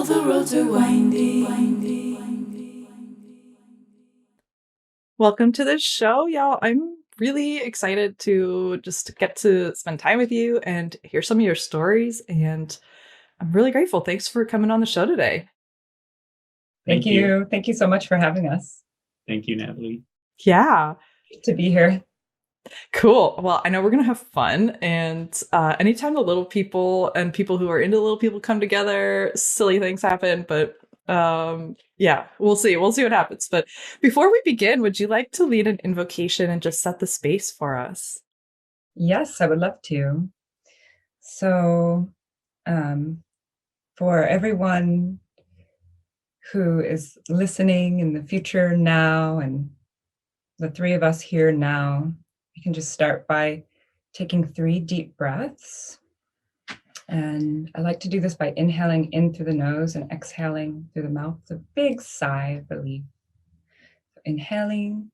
All the roads are winding. Welcome to the show, y'all. I'm really excited to just get to spend time with you and hear some of your stories. And I'm really grateful. Thanks for coming on the show today. Thank you. Thank you so much for having us. Thank you, Natalie. Yeah. Great to be here. Cool. Well, I know we're going to have fun. And anytime the little people and people who are into little people come together, silly things happen. But yeah, we'll see. We'll see what happens. But before we begin, would you like to lead an invocation and just set the space for us? Yes, I would love to. So, for everyone who is listening in the future now, and the three of us here now, we can just start by taking 3 deep breaths. And I like to do this by inhaling in through the nose and exhaling through the mouth. It's a big sigh of relief. So inhaling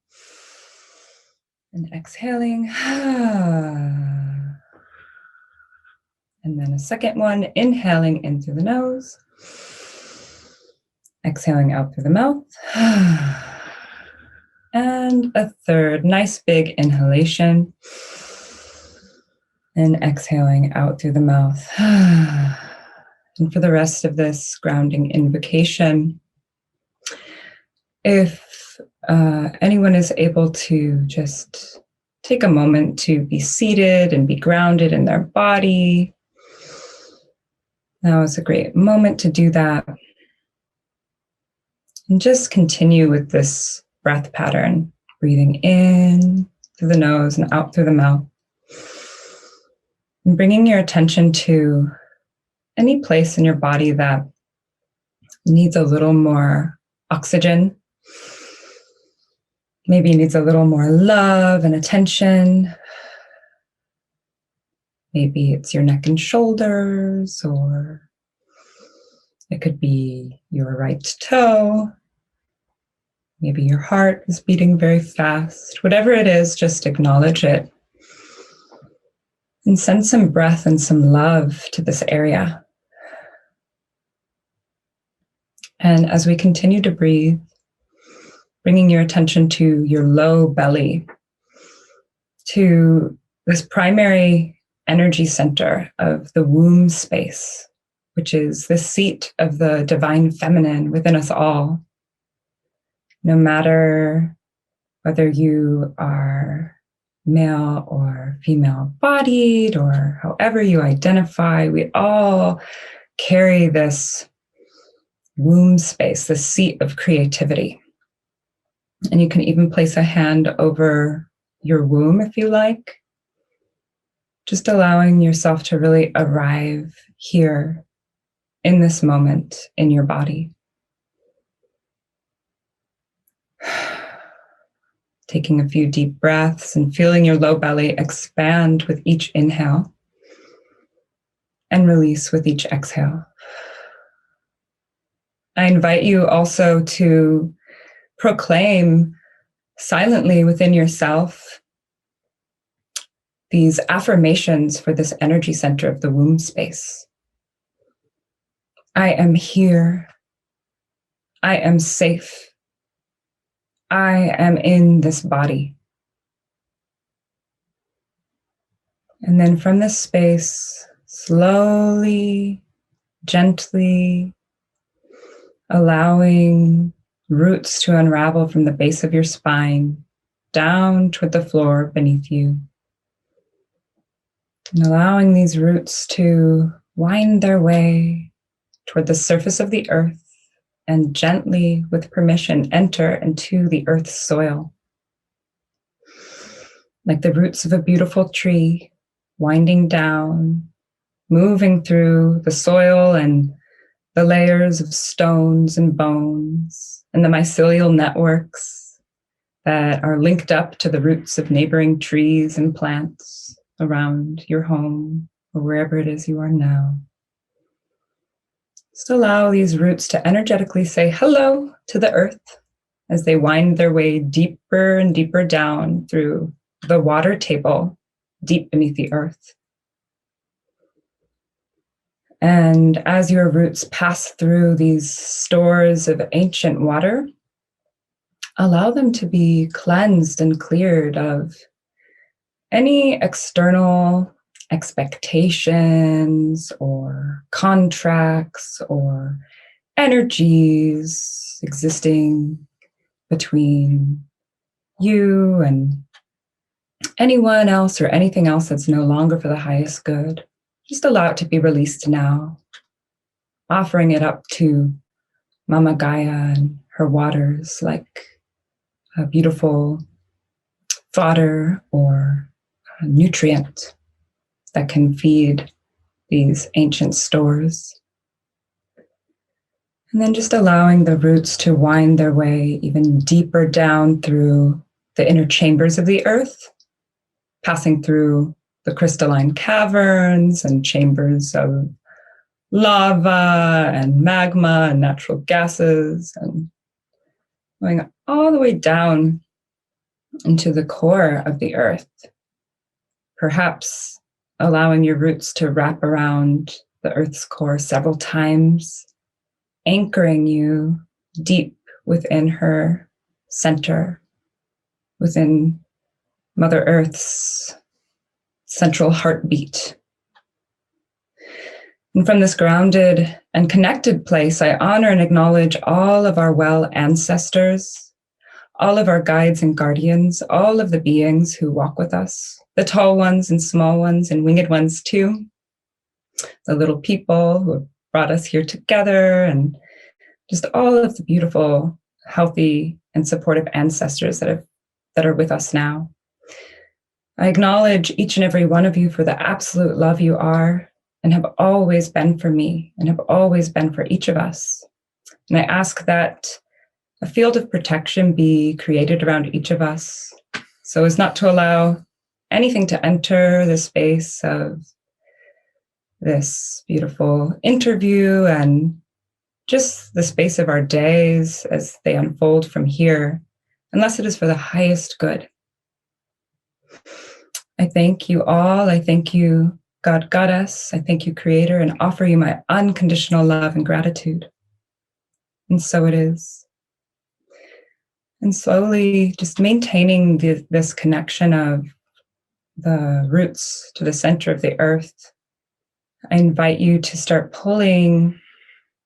and exhaling. And then a second one, inhaling in through the nose, exhaling out through the mouth. And a third, nice big inhalation and exhaling out through the mouth. And for the rest of this grounding invocation, if anyone is able to just take a moment to be seated and be grounded in their body, now is a great moment to do that. And just continue with this breath pattern, breathing in through the nose and out through the mouth. And bringing your attention to any place in your body that needs a little more oxygen, maybe needs a little more love and attention. Maybe it's your neck and shoulders, or it could be your right toe. Maybe your heart is beating very fast. Whatever it is, just acknowledge it. And send some breath and some love to this area. And as we continue to breathe, bringing your attention to your low belly, to this primary energy center of the womb space, which is the seat of the divine feminine within us all. No matter whether you are male or female bodied or however you identify, we all carry this womb space, the seat of creativity. And you can even place a hand over your womb if you like, just allowing yourself to really arrive here in this moment in your body. Taking a few deep breaths and feeling your low belly expand with each inhale and release with each exhale. I invite you also to proclaim silently within yourself these affirmations for this energy center of the womb space. I am here. I am safe. I am in this body. And then from this space, slowly, gently, allowing roots to unravel from the base of your spine down toward the floor beneath you. And allowing these roots to wind their way toward the surface of the earth and gently, with permission, enter into the earth's soil. Like the roots of a beautiful tree, winding down, moving through the soil and the layers of stones and bones and the mycelial networks that are linked up to the roots of neighboring trees and plants around your home or wherever it is you are now. Just allow these roots to energetically say hello to the earth as they wind their way deeper and deeper down through the water table, deep beneath the earth. And as your roots pass through these stores of ancient water, allow them to be cleansed and cleared of any external expectations or contracts or energies existing between you and anyone else or anything else that's no longer for the highest good. Just allow it to be released now, offering it up to Mama Gaia and her waters like a beautiful fodder or a nutrient that can feed these ancient stores. And then just allowing the roots to wind their way even deeper down through the inner chambers of the earth, passing through the crystalline caverns and chambers of lava and magma and natural gases, and going all the way down into the core of the earth, perhaps allowing your roots to wrap around the earth's core several times, anchoring you deep within her center, within Mother Earth's central heartbeat. And from this grounded and connected place, I honor and acknowledge all of our well ancestors, all of our guides and guardians, all of the beings who walk with us, the tall ones and small ones and winged ones too, the little people who have brought us here together, and just all of the beautiful, healthy, and supportive ancestors that are with us now. I acknowledge each and every one of you for the absolute love you are and have always been for me and have always been for each of us. And I ask that a field of protection be created around each of us so as not to allow anything to enter the space of this beautiful interview and just the space of our days as they unfold from here, unless it is for the highest good. I thank you all. I thank you, God Goddess. I thank you, Creator, and offer you my unconditional love and gratitude. And so it is. And slowly just maintaining this connection of the roots to the center of the earth, I invite you to start pulling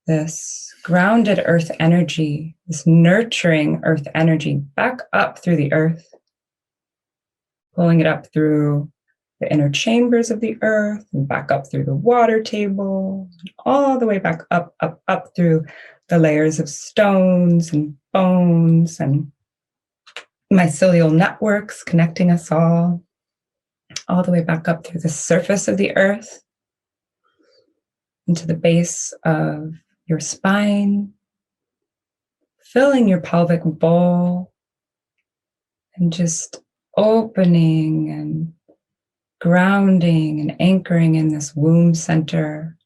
this grounded earth energy, this nurturing earth energy back up through the earth, pulling it up through the inner chambers of the earth and back up through the water table, all the way back up through the layers of stones and bones and mycelial networks connecting us all the way back up through the surface of the earth into the base of your spine, filling your pelvic bowl and just opening and grounding and anchoring in this womb center,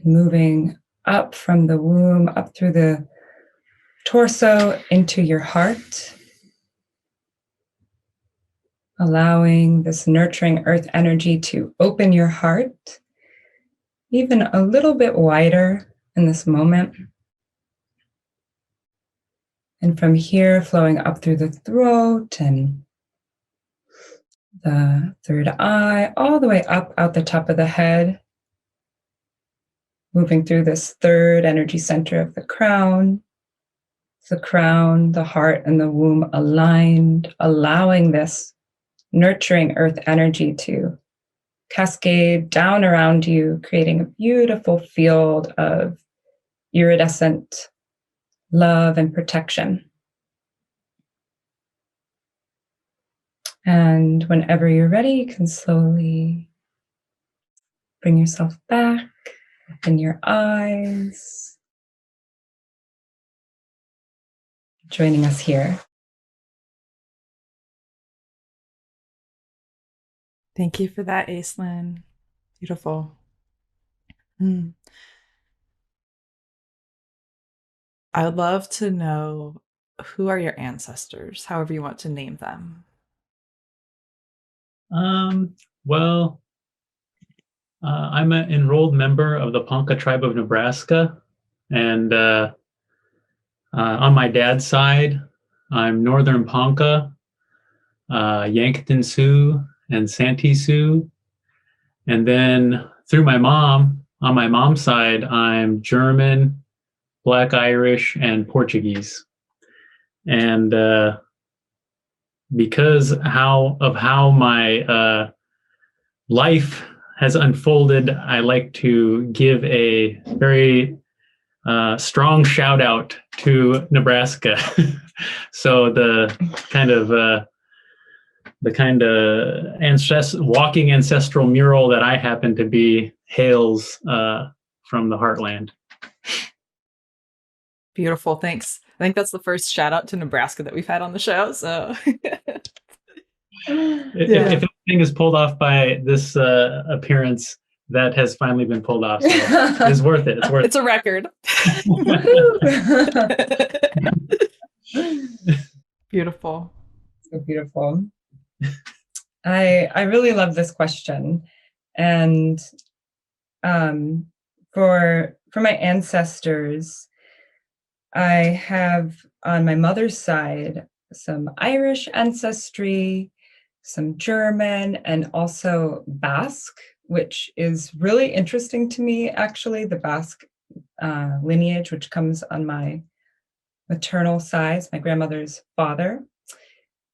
moving up from the womb, up through the torso into your heart, allowing this nurturing earth energy to open your heart even a little bit wider in this moment. And from here, flowing up through the throat and the third eye, all the way up out the top of the head, moving through this third energy center of the crown, the heart, and the womb aligned, allowing this nurturing earth energy to cascade down around you, creating a beautiful field of iridescent love and protection. And whenever you're ready, you can slowly bring yourself back, open your eyes, joining us here. Thank you for that, Aislinn. Beautiful. I would love to know, who are your ancestors, however you want to name them? Well, I'm an enrolled member of the Ponca tribe of Nebraska. And on my dad's side, I'm Northern Ponca, Yankton Sioux, and Santee Sioux. And then through my mom, on my mom's side, I'm German, Black Irish, and Portuguese. And because how my life has unfolded, I like to give a very strong shout out to Nebraska. So the kind of walking ancestral mural that I happen to be hails from the heartland. Beautiful. Thanks. I think that's the first shout out to Nebraska that we've had on the show. So if anything is pulled off by this appearance, that has finally been pulled off. So it's worth it. It's worth it's a record. Beautiful. So beautiful. I really love this question. And for my ancestors, I have on my mother's side some Irish ancestry, some German, and also Basque, which is really interesting to me, actually, the Basque lineage, which comes on my maternal side, my grandmother's father.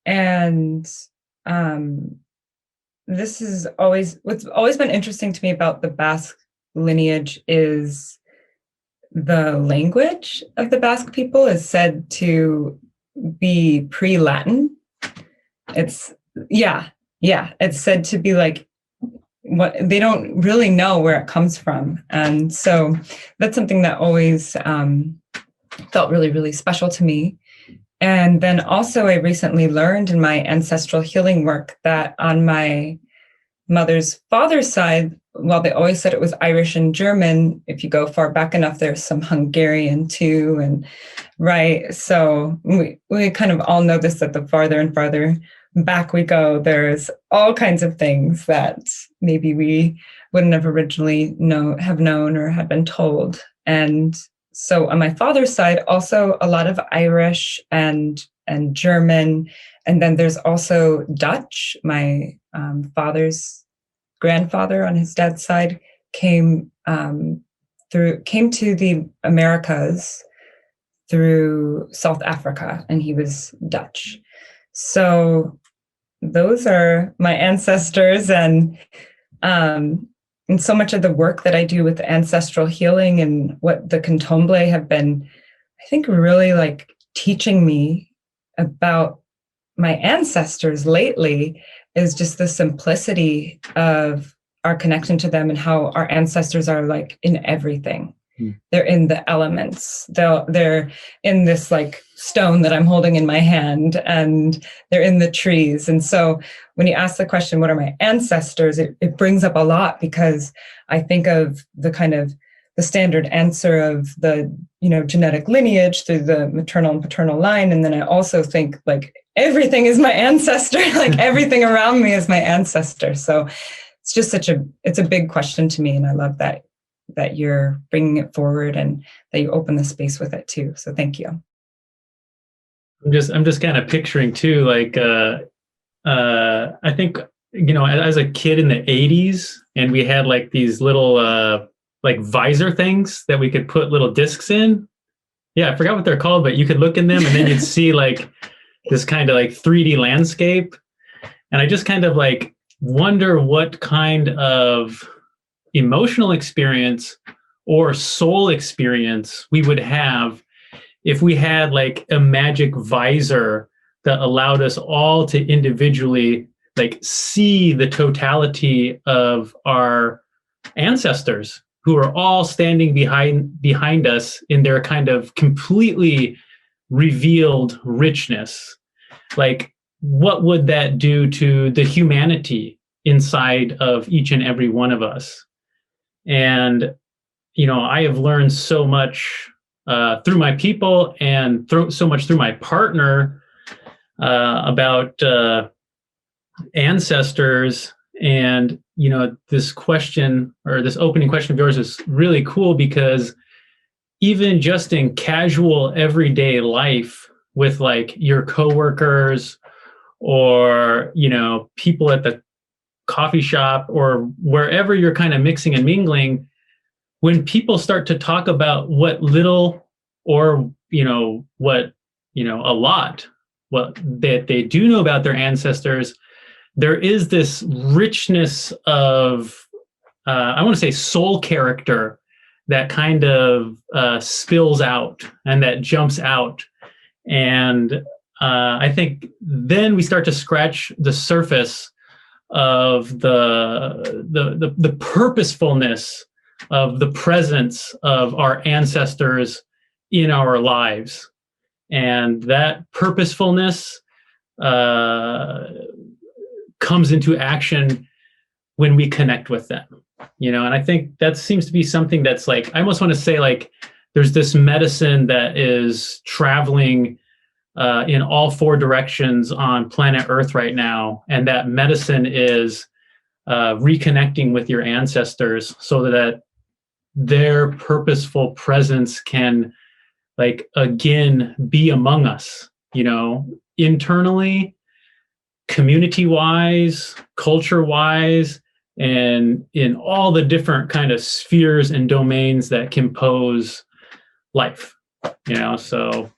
And this is what's always been interesting to me about the Basque lineage is the language of the Basque people is said to be pre-Latin. It's said to be like what they don't really know where it comes from. And so that's something that always felt really, really special to me. And then also I recently learned in my ancestral healing work that on my mother's father's side, while they always said it was Irish and German, if you go far back enough, there's some Hungarian too. And right. So we kind of all know this, that the farther and farther back we go, there's all kinds of things that maybe we wouldn't have originally have known or had been told. And so on my father's side, also a lot of Irish and German. And then there's also Dutch. My father's grandfather on his dad's side came to the Americas through South Africa, and he was Dutch. So those are my ancestors, and so much of the work that I do with ancestral healing and what the Candomblé have been, I think, really like teaching me about my ancestors lately is just the simplicity of our connection to them and how our ancestors are like in everything. They're in the elements. They're in this like stone that I'm holding in my hand, and they're in the trees. And so when you ask the question, what are my ancestors? It brings up a lot, because I think of the kind of the standard answer of the, genetic lineage through the maternal and paternal line. And then I also think like everything is my ancestor, like everything around me is my ancestor. So it's just it's a big question to me. And I love that you're bringing it forward and that you open the space with it too. So thank you. I'm just kind of picturing too, like, I think, as a kid in the 80s, and we had like these little, like visor things that we could put little discs in. Yeah. I forgot what they're called, but you could look in them and then you'd see like this kind of like 3D landscape. And I just kind of like wonder what kind of emotional experience or soul experience we would have if we had like a magic visor that allowed us all to individually like see the totality of our ancestors who are all standing behind us in their kind of completely revealed richness. Like, what would that do to the humanity inside of each and every one of us? And, I have learned so much through my people and so much through my partner about ancestors And, this question, or this opening question of yours, is really cool, because even just in casual everyday life with like your coworkers, or, people at the coffee shop, or wherever you're kind of mixing and mingling, when people start to talk about what little, or, what, a lot, what that they do know about their ancestors, there is this richness of, I want to say, soul character that kind of spills out and that jumps out. And I think then we start to scratch the surface of the purposefulness of the presence of our ancestors in our lives. And that purposefulness comes into action when we connect with them, and I think that seems to be something that's like, I almost want to say, like, there's this medicine that is traveling in all four directions on planet Earth right now, and that medicine is reconnecting with your ancestors, so that their purposeful presence can, like, again, be among us, internally, community-wise, culture-wise, and in all the different kind of spheres and domains that compose life. So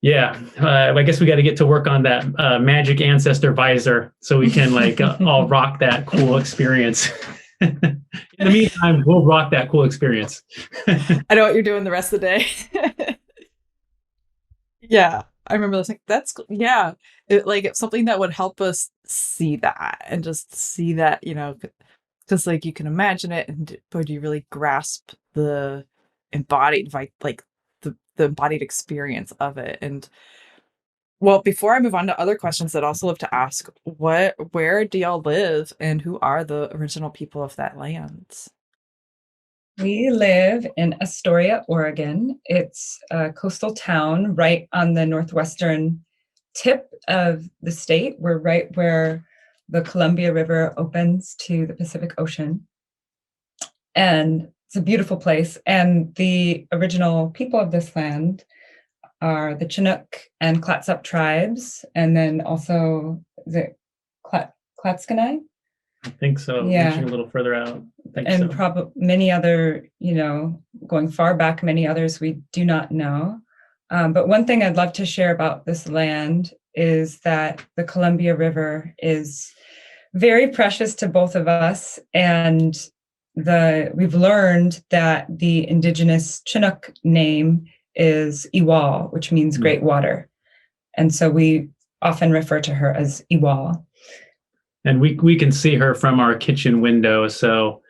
yeah, I guess we got to get to work on that magic ancestor visor, so we can like all rock that cool experience. In the meantime, we'll rock that cool experience. I know what you're doing the rest of the day. Yeah, I remember listening. That's yeah, it's something that would help us see that, and just see that, because like you can imagine it, but do you really grasp the embodied, like the embodied experience of it? And well, before I move on to other questions, I'd also love to ask, where do y'all live, and who are the original people of that land? We live in Astoria, Oregon. It's a coastal town right on the northwestern tip of the state. We're right where the Columbia River opens to the Pacific Ocean. And it's a beautiful place. And the original people of this land are the Chinook and Clatsop tribes, and then also the Clatskanie. I think so. Yeah. Reaching a little further out. And probably many other, going far back, many others we do not know. But one thing I'd love to share about this land is that the Columbia River is very precious to both of us. And we've learned that the Indigenous Chinook name is Iwal, which means great water. And so we often refer to her as Iwal. And we can see her from our kitchen window, so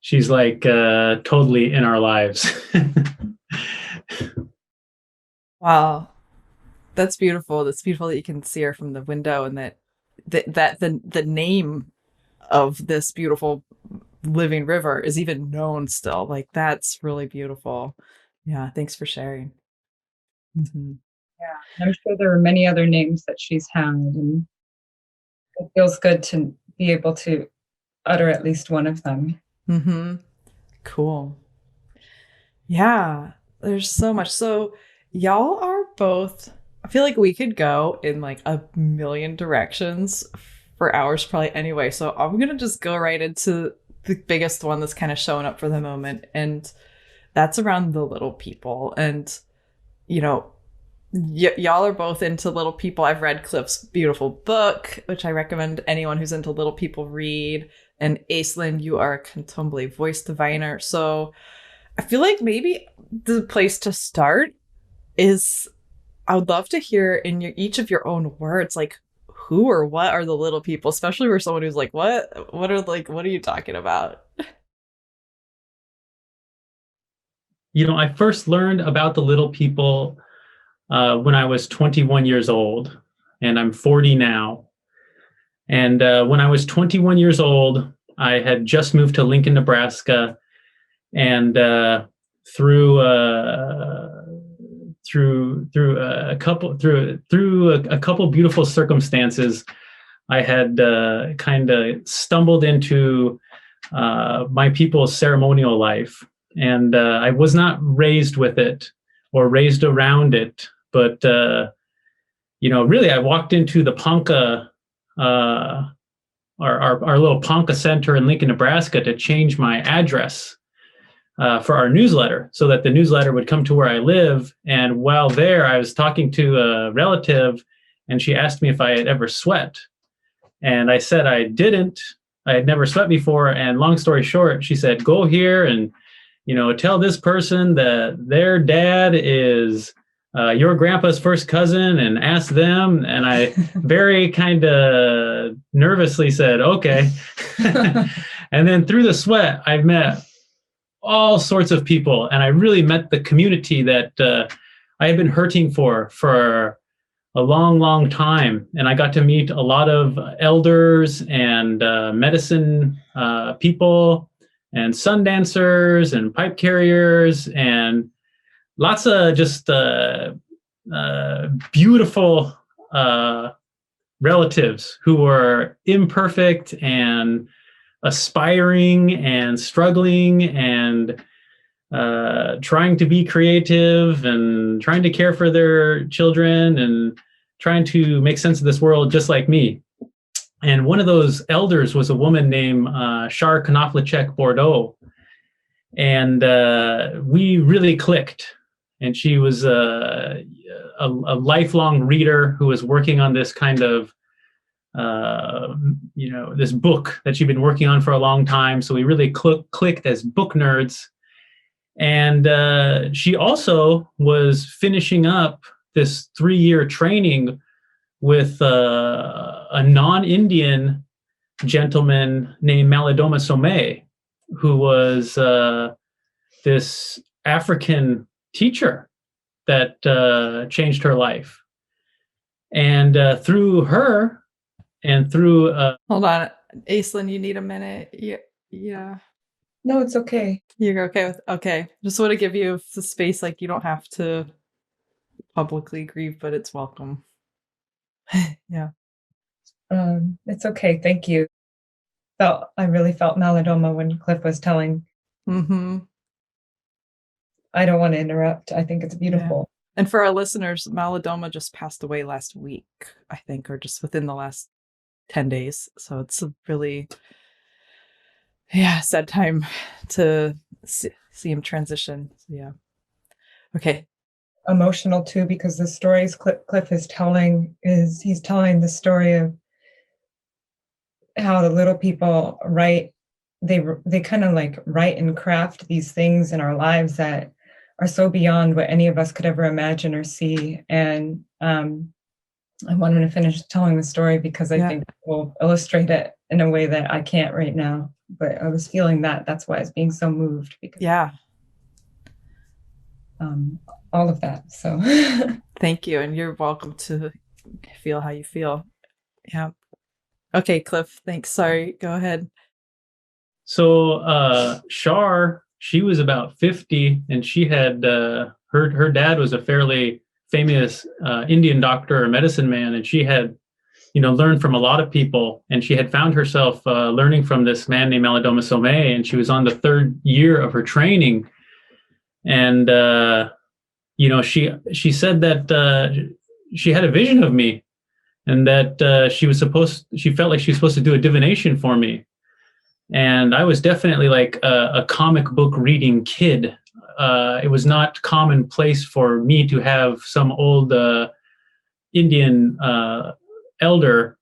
she's like totally in our lives. Wow, that's beautiful. That's beautiful that you can see her from the window, and that the name of this beautiful living river is even known still. Like, that's really beautiful. Yeah, thanks for sharing. Mm-hmm. Yeah, I'm sure there are many other names that she's had, and it feels good to be able to utter at least one of them. Mm-hmm. Cool. Yeah, there's so much. So y'all are both, I feel like we could go in like a million directions for hours probably anyway. So I'm going to just go right into the biggest one that's kind of showing up for the moment. And that's around the little people. And, y'all are both into little people. I've read Cliff's beautiful book, which I recommend anyone who's into little people read. And Aislinn, you are a Cantombile voice diviner. So I feel like maybe the place to start is, I would love to hear in each of your own words, like, who or what are the little people, especially for someone who's like, what are you talking about? I first learned about the little people when I was 21 years old, and I'm 40 now. And when I was 21 years old, I had just moved to Lincoln, Nebraska, and through a couple beautiful circumstances, I had kind of stumbled into my people's ceremonial life, and I was not raised with it or raised around it, but really, I walked into the Ponca, our little Ponca Center in Lincoln, Nebraska, to change my address for our newsletter, so that the newsletter would come to where I live. And while there, I was talking to a relative, and she asked me if I had ever sweat. And I said I didn't. I had never sweat before. And long story short, she said, go here and, tell this person that their dad is your grandpa's first cousin, and ask them. And I very kind of nervously said, okay. And then through the sweat, I've met all sorts of people. And I really met the community that I had been hurting for a long, long time. And I got to meet a lot of elders and medicine people and sun dancers and pipe carriers and lots of just beautiful relatives who were imperfect and aspiring and struggling and trying to be creative and trying to care for their children and trying to make sense of this world just like me. And one of those elders was a woman named Shar Knoflicek Bordeaux. And we really clicked. And she was a lifelong reader who was working on this kind of this book that she'd been working on for a long time. So we really clicked as book nerds. And she also was finishing up this 3-year training with a non-Indian gentleman named Malidoma Somé, who was this African teacher that changed her life. And through her and through... Hold on. Aislinn, you need a minute. Yeah. No, it's okay. You're okay with... Okay. Just want to give you the space, like you don't have to publicly grieve, but it's welcome. Yeah. It's okay. Thank you. I really felt Malidoma when Cliff was telling. Mm-hmm. I don't want to interrupt. I think it's beautiful. Yeah. And for our listeners, Malidoma just passed away last week, I think, or just within the last 10 days. So it's a really, sad time to see him transition. So, yeah. Okay. Emotional too, because the stories Cliff is telling he's telling the story of how the little people write. They kind of like write and craft these things in our lives that are so beyond what any of us could ever imagine or see. And I wanted to finish telling the story because I think it will illustrate it in a way that I can't right now. But I was feeling that. That's why I was being so moved. Because, all of that. So thank you. And you're welcome to feel how you feel. Yeah. Okay, Cliff. Thanks. Sorry. Go ahead. So Shar, she was about 50, and she had her dad was a fairly famous Indian doctor or medicine man, and she had learned from a lot of people, and she had found herself learning from this man named Malidoma Somé, and she was on the 3rd year of her training. And she said that she had a vision of me, and that she felt like she was supposed to do a divination for me. And I was definitely like a comic book reading kid. It was not commonplace for me to have some old Indian elder,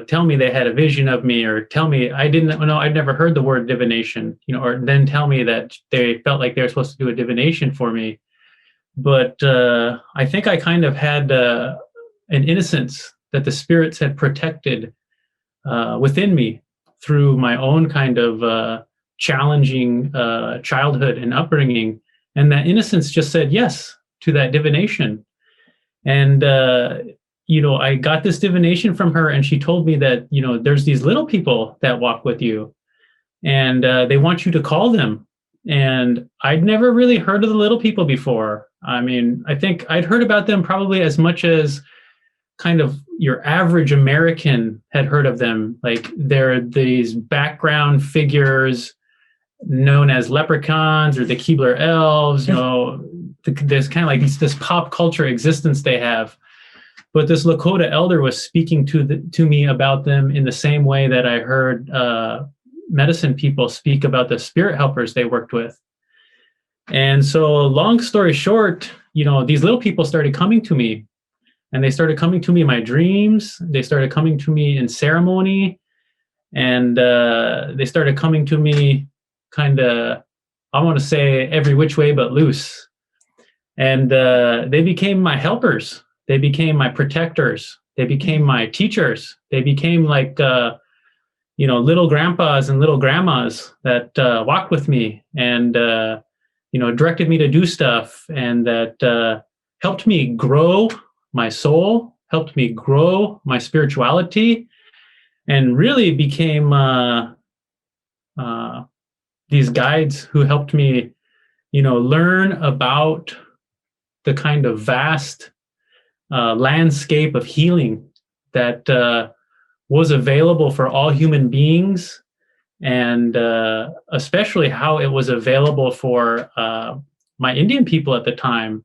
tell me they had a vision of me, or tell me I'd never heard the word divination, or then tell me that they felt like they were supposed to do a divination for me. But I think I kind of had an innocence that the spirits had protected within me through my own kind of challenging childhood and upbringing. And that innocence just said yes to that divination. And, I got this divination from her, and she told me that, there's these little people that walk with you, and they want you to call them. And I'd never really heard of the little people before. I mean, I think I'd heard about them probably as much as kind of your average American had heard of them. Like they're these background figures known as leprechauns or the Keebler elves, there's kind of like this pop culture existence they have. But this Lakota elder was speaking to me about them in the same way that I heard medicine people speak about the spirit helpers they worked with. And so long story short, these little people started coming to me, and they started coming to me in my dreams. They started coming to me in ceremony, and they started coming to me kind of, I want to say, every which way but loose. And they became my helpers. They became my protectors. They became my teachers. They became like, little grandpas and little grandmas that walked with me and, directed me to do stuff, and that helped me grow my soul, helped me grow my spirituality, and really became these guides who helped me, learn about the kind of vast landscape of healing that was available for all human beings, and especially how it was available for my Indian people at the time,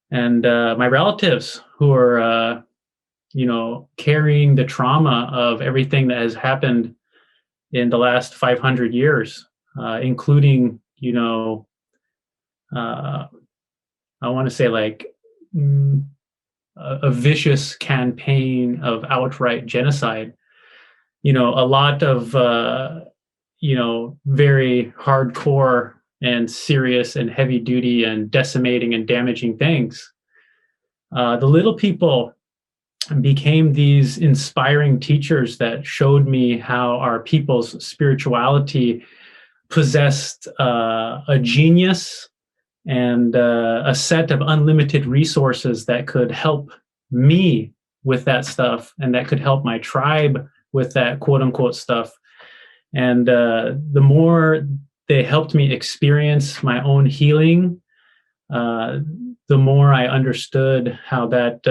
and my relatives who are, carrying the trauma of everything that has happened in the last 500 years, including, I want to say like a vicious campaign of outright genocide. A lot of, very hardcore and serious and heavy duty and decimating and damaging things. The little people became these inspiring teachers that showed me how our people's spirituality possessed a genius and a set of unlimited resources that could help me with that stuff, and that could help my tribe with that quote unquote stuff. And the more they helped me experience my own healing, the more I understood how that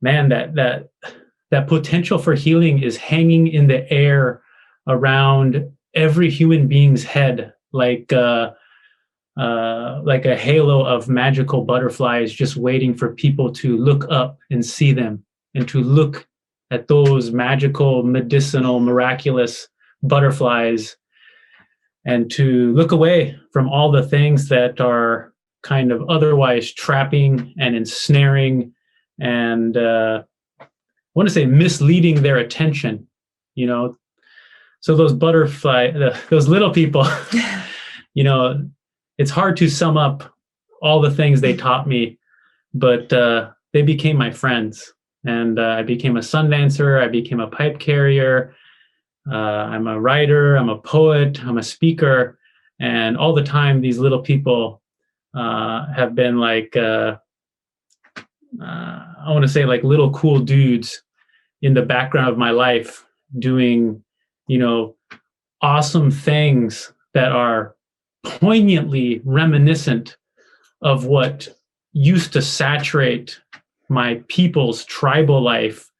that potential for healing is hanging in the air around every human being's head, like a halo of magical butterflies, just waiting for people to look up and see them, and to look at those magical, medicinal, miraculous butterflies, and to look away from all the things that are kind of otherwise trapping and ensnaring and I want to say misleading their attention, So those those little people, it's hard to sum up all the things they taught me, but they became my friends. And I became a sun dancer. I became a pipe carrier. I'm a writer. I'm a poet. I'm a speaker. And all the time, these little people have been like, I want to say like little cool dudes in the background of my life doing, awesome things that are poignantly reminiscent of what used to saturate my people's tribal life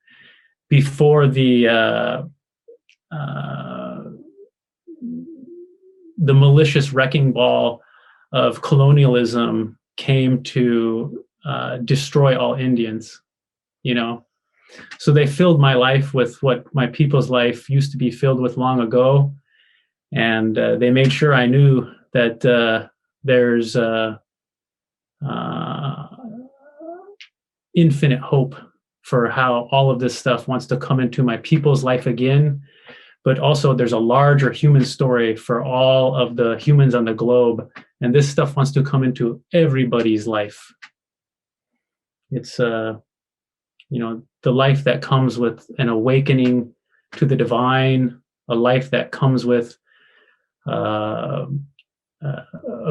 before the malicious wrecking ball of colonialism came to destroy all Indians, So they filled my life with what my people's life used to be filled with long ago. And they made sure I knew that there's infinite hope for how all of this stuff wants to come into my people's life again. But also there's a larger human story for all of the humans on the globe. And this stuff wants to come into everybody's life. It's, the life that comes with an awakening to the divine, a life that comes with a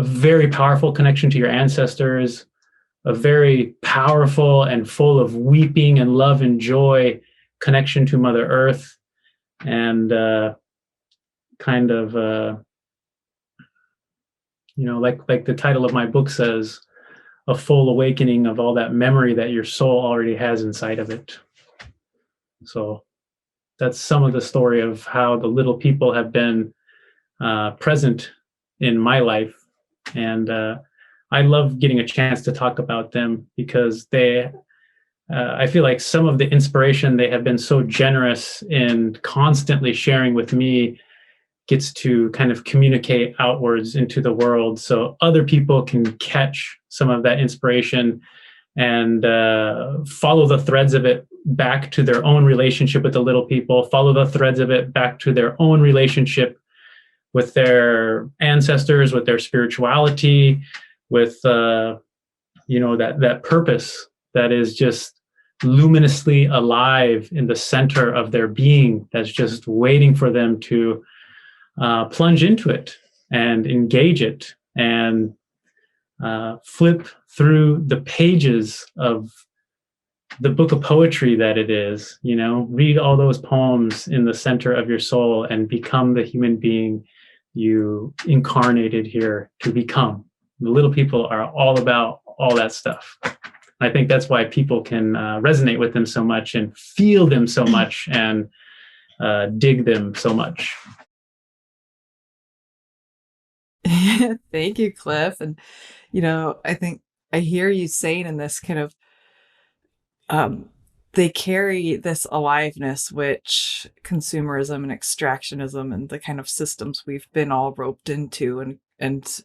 very powerful connection to your ancestors, a very powerful and full of weeping and love and joy connection to Mother Earth, and kind of, like the title of my book says, a full awakening of all that memory that your soul already has inside of it. So that's some of the story of how the little people have been present in my life. And I love getting a chance to talk about them because I feel like some of the inspiration they have been so generous in constantly sharing with me gets to kind of communicate outwards into the world so other people can catch some of that inspiration and follow the threads of it back to their own relationship with the little people, follow the threads of it back to their own relationship with their ancestors, with their spirituality, with that purpose that is just luminously alive in the center of their being, that's just waiting for them to plunge into it and engage it and flip through the pages of the book of poetry that it is, read all those poems in the center of your soul and become the human being you incarnated here to become. The little people are all about all that stuff. I think that's why people can resonate with them so much and feel them so much and dig them so much. Thank you, Cliff. And, I think I hear you saying in this kind of, they carry this aliveness, which consumerism and extractionism and the kind of systems we've been all roped into and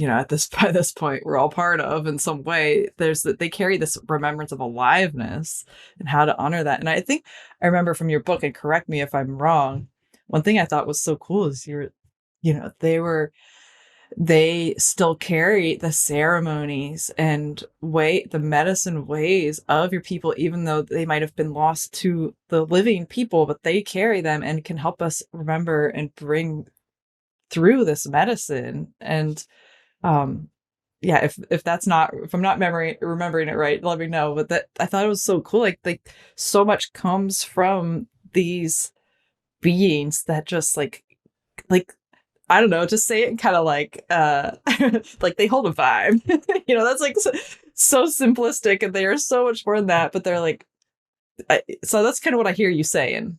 by this point we're all part of in some way. They carry this remembrance of aliveness and how to honor that. And I think I remember from your book, and correct me if I'm wrong, one thing I thought was so cool is they still carry the ceremonies and the medicine ways of your people, even though they might have been lost to the living people, but they carry them and can help us remember and bring through this medicine. And if I'm not remembering it right, let me know. But that, I thought it was so cool. Like so much comes from these beings that just like I don't know, just say it kind of like like they hold a vibe. That's like so simplistic, and they are so much more than that, but they're like so that's kind of what I hear you saying.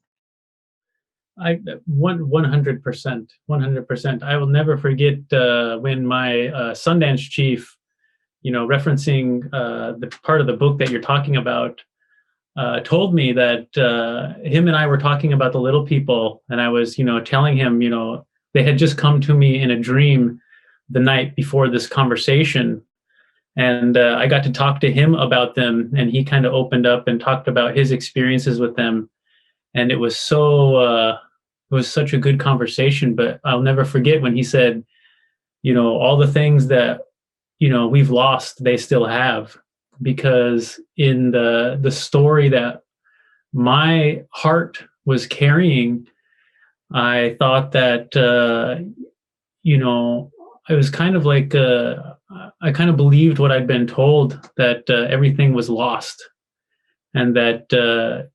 100%. I will never forget when my Sundance chief, referencing the part of the book that you're talking about, told me that him and I were talking about the little people, and I was, telling him, they had just come to me in a dream the night before this conversation. And I got to talk to him about them, and he kind of opened up and talked about his experiences with them. And it was it was such a good conversation. But I'll never forget when he said, all the things that, we've lost, they still have. Because in the story that my heart was carrying, I thought that, I was kind of like, I kind of believed what I'd been told, that everything was lost and that,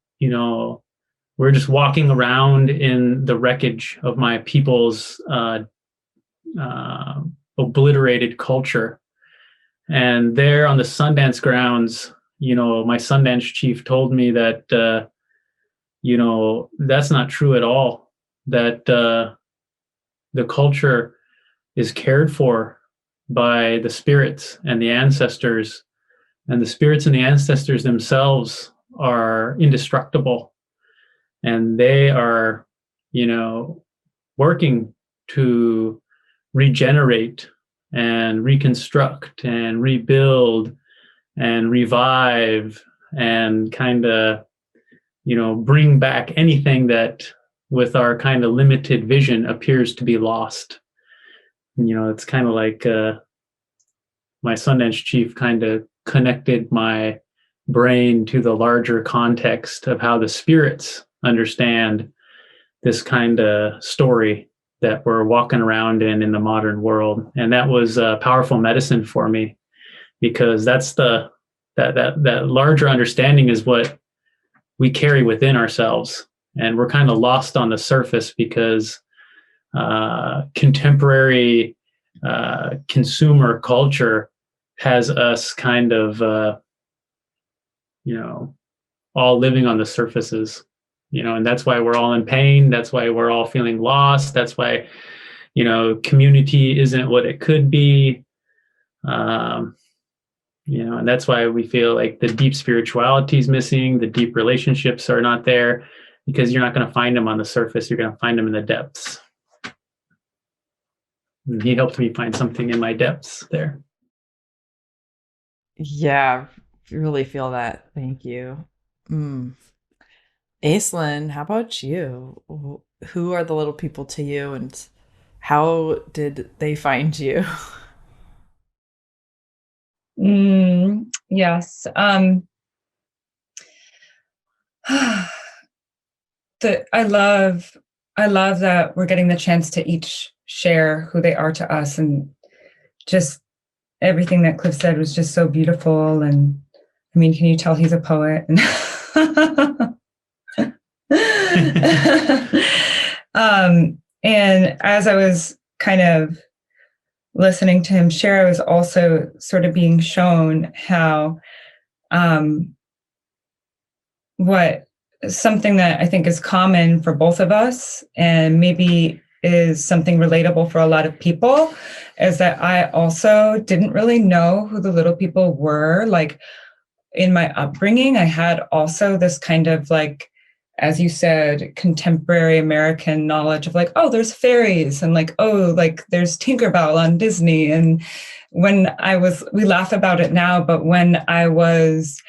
we're just walking around in the wreckage of my people's obliterated culture. And there on the Sundance grounds, my Sundance chief told me that, that's not true at all. That the culture is cared for by the spirits and the ancestors, and the spirits and the ancestors themselves are indestructible, and they are, working to regenerate and reconstruct and rebuild and revive and kind of, bring back anything that with our kind of limited vision appears to be lost. It's kind of like my Sundance chief kind of connected my brain to the larger context of how the spirits understand this kind of story that we're walking around in the modern world. And that was powerful medicine for me, because that's that larger understanding is what we carry within ourselves. And we're kind of lost on the surface because contemporary consumer culture has us kind of, all living on the surfaces, and that's why we're all in pain. That's why we're all feeling lost. That's why, community isn't what it could be. And that's why we feel like the deep spirituality is missing. The deep relationships are not there, because you're not going to find them on the surface. You're going to find them in the depths. And he helped me find something in my depths there. Yeah, really feel that. Thank you. Aislinn, how about you? Who are the little people to you, and how did they find you? Yes. I love that we're getting the chance to each share who they are to us, and just everything that Cliff said was just so beautiful. And I mean, can you tell he's a poet? And as I was kind of listening to him share, I was also sort of being shown how what something that I think is common for both of us, and maybe is something relatable for a lot of people, is that I also didn't really know who the little people were. Like in my upbringing, I had also this kind of, like, as you said, contemporary American knowledge of like, oh, there's fairies, and like, oh, like there's Tinkerbell on Disney. And we laugh about it now, but when I was,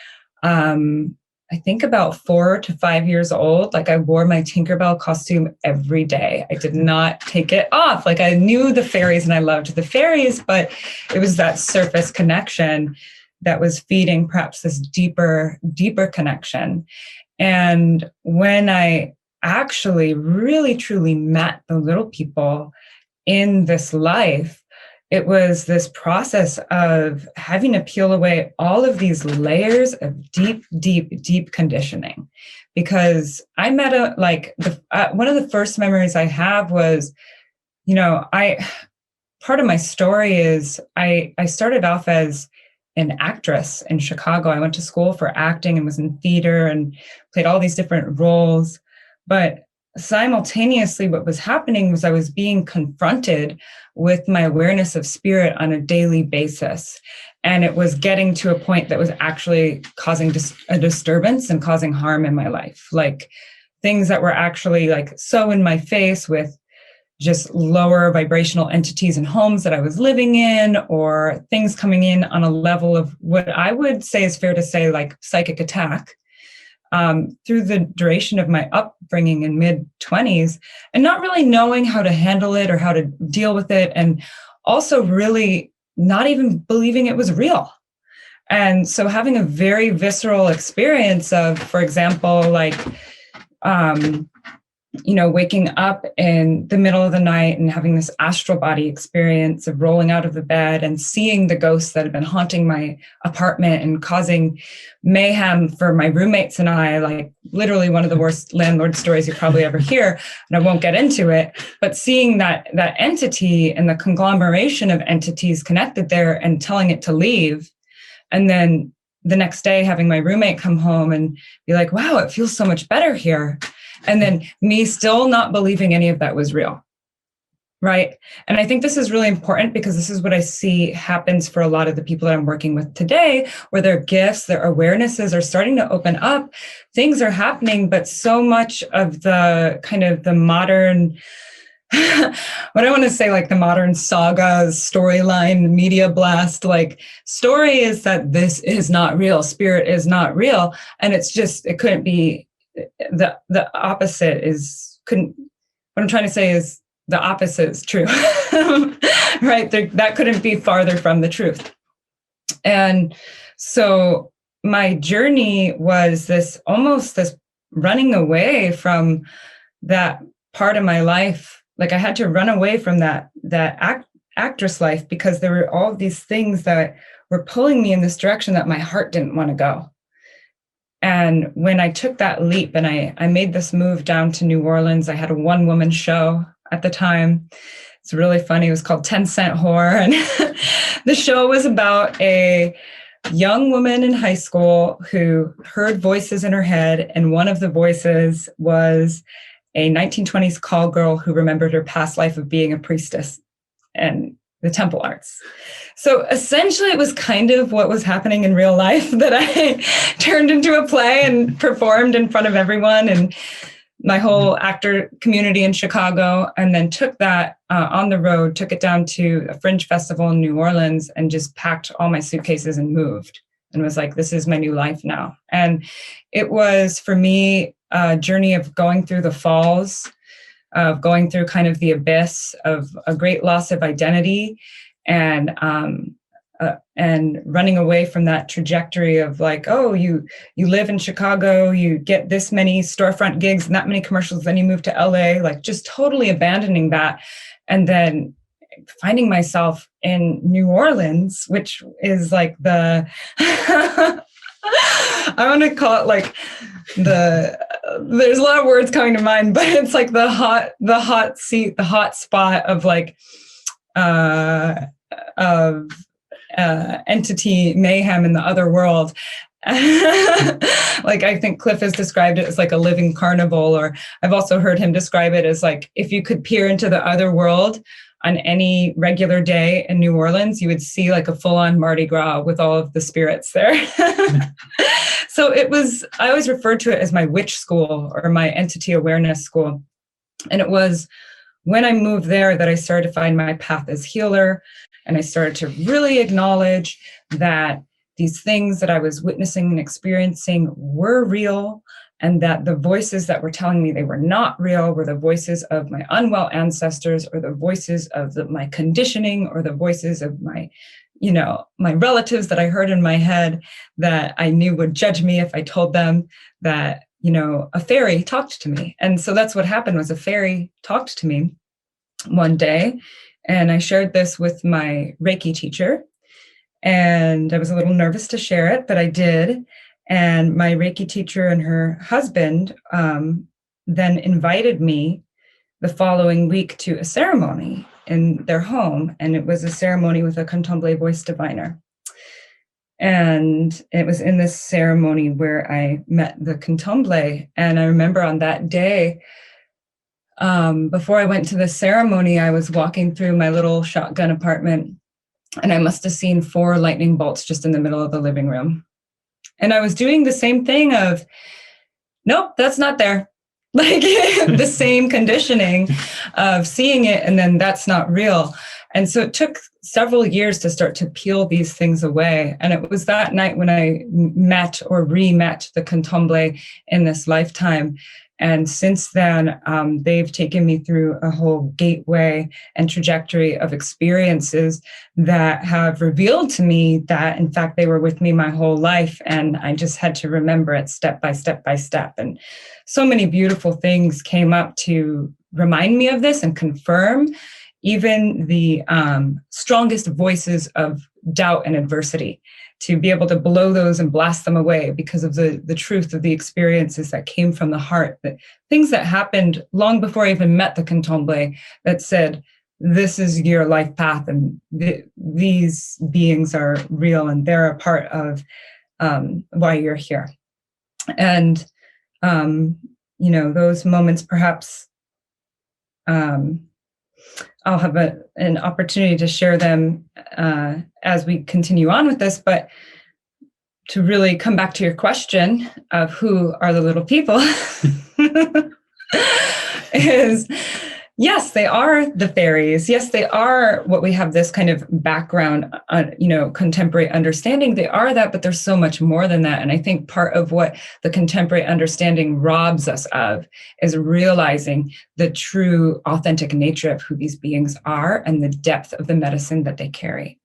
I think about 4 to 5 years old, like I wore my Tinkerbell costume every day. I did not take it off. Like I knew the fairies and I loved the fairies, but it was that surface connection that was feeding perhaps this deeper connection. And when I actually really truly met the little people in this life, it was this process of having to peel away all of these layers of deep conditioning. Because I met one of the first memories I have was, part of my story is I started off as an actress in Chicago. I went to school for acting and was in theater and played all these different roles. But simultaneously, what was happening was I was being confronted with my awareness of spirit on a daily basis. And it was getting to a point that was actually causing a disturbance and causing harm in my life. Like things that were actually like so in my face, with just lower vibrational entities in homes that I was living in, or things coming in on a level of what I would say is fair to say like psychic attack. Through the duration of my upbringing in mid-20s, and not really knowing how to handle it or how to deal with it, and also really not even believing it was real. And so having a very visceral experience of, for example, like, waking up in the middle of the night and having this astral body experience of rolling out of the bed and seeing the ghosts that had been haunting my apartment and causing mayhem for my roommates and I, like literally one of the worst landlord stories you probably ever hear, and I won't get into it, but seeing that entity and the conglomeration of entities connected there and telling it to leave. And then the next day having my roommate come home and be like, wow, it feels so much better here. And then me still not believing any of that was real, right? And I think this is really important, because this is what I see happens for a lot of the people that I'm working with today, where their gifts, their awarenesses are starting to open up. Things are happening, but so much of the kind of the modern, what I want to say, like the modern saga, storyline, media blast, like story is that this is not real, spirit is not real. And it's just, it couldn't be. The opposite what I'm trying to say is the opposite is true, right? That couldn't be farther from the truth. And so my journey was this running away from that part of my life. Like I had to run away from that actress life, because there were all these things that were pulling me in this direction that my heart didn't want to go. And when I took that leap and I made this move down to New Orleans, I had a one-woman show at the time It's really funny. It was called 10 Cent Whore. And the show was about a young woman in high school who heard voices in her head. And one of the voices was a 1920s call girl who remembered her past life of being a priestess and the temple arts. So essentially it was kind of what was happening in real life that I turned into a play and performed in front of everyone and my whole actor community in Chicago, and then took that on the road, took it down to a fringe festival in New Orleans and just packed all my suitcases and moved and was like, this is my new life now. And it was for me a journey of going through the falls, of going through kind of the abyss of a great loss of identity and running away from that trajectory of like, oh, you live in Chicago, you get this many storefront gigs and that many commercials, then you move to LA, like just totally abandoning that. And then finding myself in New Orleans, which is like the, I want to call it like there's a lot of words coming to mind, but it's like the hot seat, the hot spot of like, entity mayhem in the other world. Like I think Cliff has described it as like a living carnival, or I've also heard him describe it as like if you could peer into the other world on any regular day in New Orleans, you would see like a full-on Mardi Gras with all of the spirits there. So it was, I always referred to it as my witch school or my entity awareness school. And it was when I moved there that I started to find my path as healer. And I started to really acknowledge that these things that I was witnessing and experiencing were real, and that the voices that were telling me they were not real were the voices of my unwell ancestors, or the voices of my conditioning, or the voices of my relatives that I heard in my head that I knew would judge me if I told them that, a fairy talked to me. And so that's what happened, was a fairy talked to me one day. And I shared this with my Reiki teacher, and I was a little nervous to share it, but I did. And my Reiki teacher and her husband then invited me the following week to a ceremony in their home. And it was a ceremony with a Candomblé voice diviner. And it was in this ceremony where I met the Candomblé. And I remember on that day, before I went to the ceremony, I was walking through my little shotgun apartment, and I must have seen 4 lightning bolts just in the middle of the living room. And I was doing the same thing of, nope, that's not there. Like the same conditioning of seeing it, and then that's not real. And so it took several years to start to peel these things away. And it was that night when I met or re-met the Candomblé in this lifetime. And since then, they've taken me through a whole gateway and trajectory of experiences that have revealed to me that, in fact, they were with me my whole life. And I just had to remember it step by step by step. And so many beautiful things came up to remind me of this and confirm even the strongest voices of doubt and adversity, to be able to blow those and blast them away because of the truth of the experiences that came from the heart, that things that happened long before I even met the Candomblé that said, this is your life path, and these beings are real, and they're a part of why you're here. And, those moments, perhaps I'll have an opportunity to share them as we continue on with this, but to really come back to your question of who are the little people is, yes, they are the fairies. Yes, they are what we have this kind of background, contemporary understanding. They are that, but there's so much more than that. And I think part of what the contemporary understanding robs us of is realizing the true, authentic nature of who these beings are and the depth of the medicine that they carry.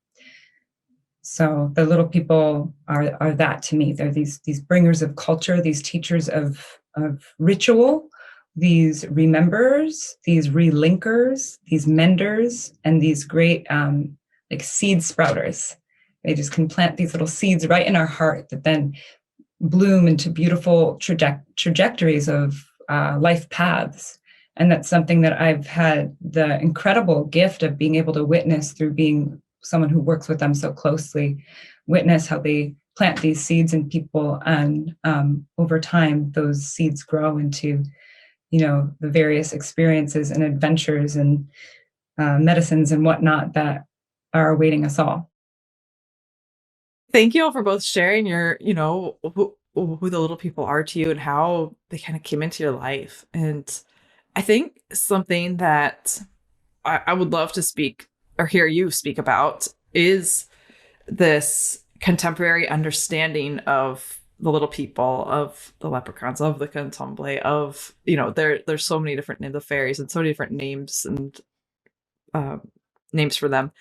So the little people are that to me. They're these bringers of culture, these teachers of ritual, these rememberers, these relinkers, these menders, and these great like seed sprouters. They just can plant these little seeds right in our heart that then bloom into beautiful trajectories of life paths. And that's something that I've had the incredible gift of being able to witness through being someone who works with them so closely, witness how they plant these seeds in people, and over time those seeds grow into, the various experiences and adventures and medicines and whatnot that are awaiting us all. Thank you all for both sharing your, who the little people are to you and how they kind of came into your life. And I think something that I would love to speak or hear you speak about is this contemporary understanding of the little people, of the leprechauns, of the candomblé, of, there's so many different names, the fairies, and so many different names and names for them,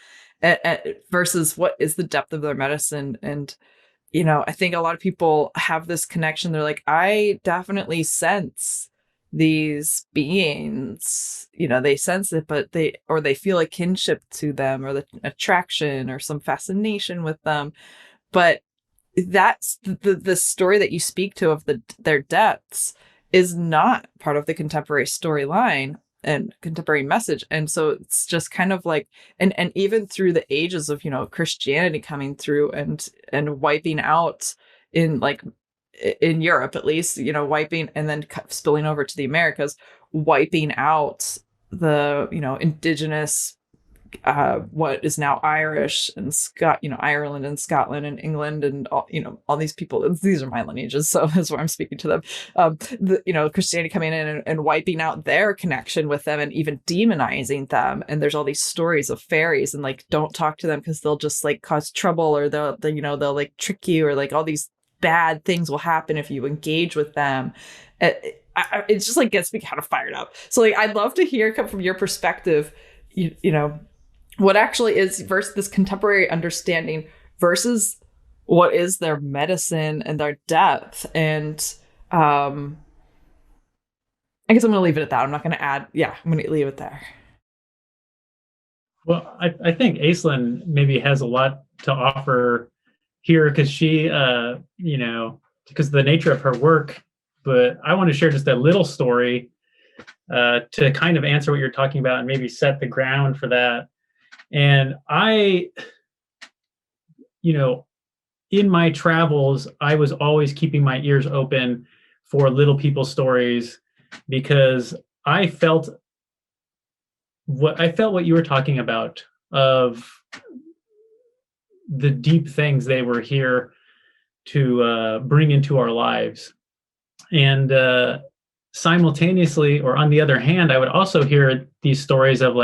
versus what is the depth of their medicine. And I think a lot of people have this connection. They're like, I definitely sense these beings, they sense it, but they feel a kinship to them, or the attraction or some fascination with them. But that's the story that you speak to of their depths is not part of the contemporary storyline and contemporary message. And so it's just kind of like, and even through the ages of, Christianity coming through and wiping out in Europe, at least, wiping, and then spilling over to the Americas, wiping out the, indigenous, what is now Irish and Ireland and Scotland and England and all these people. These are my lineages, so that's where I'm speaking to them. Christianity coming in and wiping out their connection with them and even demonizing them. And there's all these stories of fairies and don't talk to them because they'll just cause trouble, or they'll trick you, or all these bad things will happen if you engage with them. It just gets me kind of fired up. So I'd love to hear come from your perspective, what actually is versus this contemporary understanding versus what is their medicine and their depth. And I guess I'm going to leave it at that. I'm not going to add. Yeah, I'm going to leave it there. Well, I think Aislinn maybe has a lot to offer here because she, because of the nature of her work. But I want to share just a little story to kind of answer what you're talking about and maybe set the ground for that. And I, in my travels, I was always keeping my ears open for little people stories because I felt what you were talking about, of the deep things they were here to bring into our lives. And simultaneously, or on the other hand, I would also hear these stories of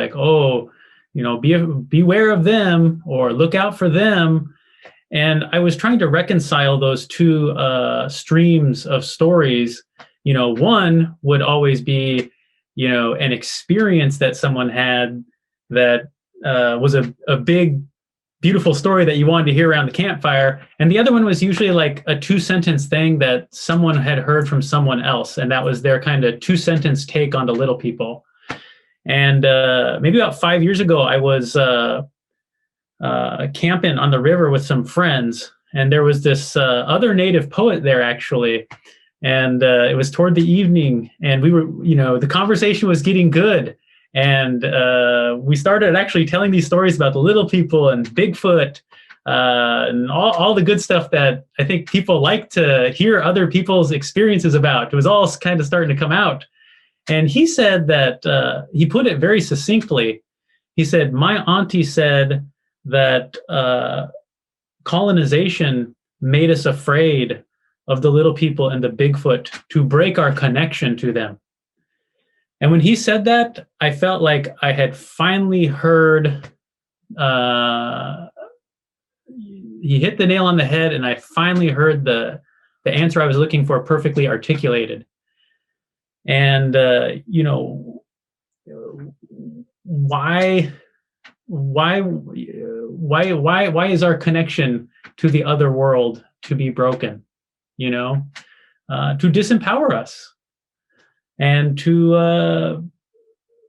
beware of them, or look out for them. And I was trying to reconcile those two streams of stories. One would always be, an experience that someone had that was a big, beautiful story that you wanted to hear around the campfire. And the other one was usually a 2-sentence thing that someone had heard from someone else. And that was their kind of 2-sentence take on the little people. And maybe about 5 years ago, I was camping on the river with some friends, and there was this other native poet there, actually. And it was toward the evening, and we were, the conversation was getting good. And we started actually telling these stories about the little people and Bigfoot and all the good stuff that I think people like to hear other people's experiences about. It was all kind of starting to come out. And he said that, he put it very succinctly. He said, my auntie said that colonization made us afraid of the little people and the Bigfoot to break our connection to them. And when he said that, I felt like I had finally heard, he hit the nail on the head, and I finally heard the answer I was looking for perfectly articulated. And why is our connection to the other world to be broken? To disempower us and to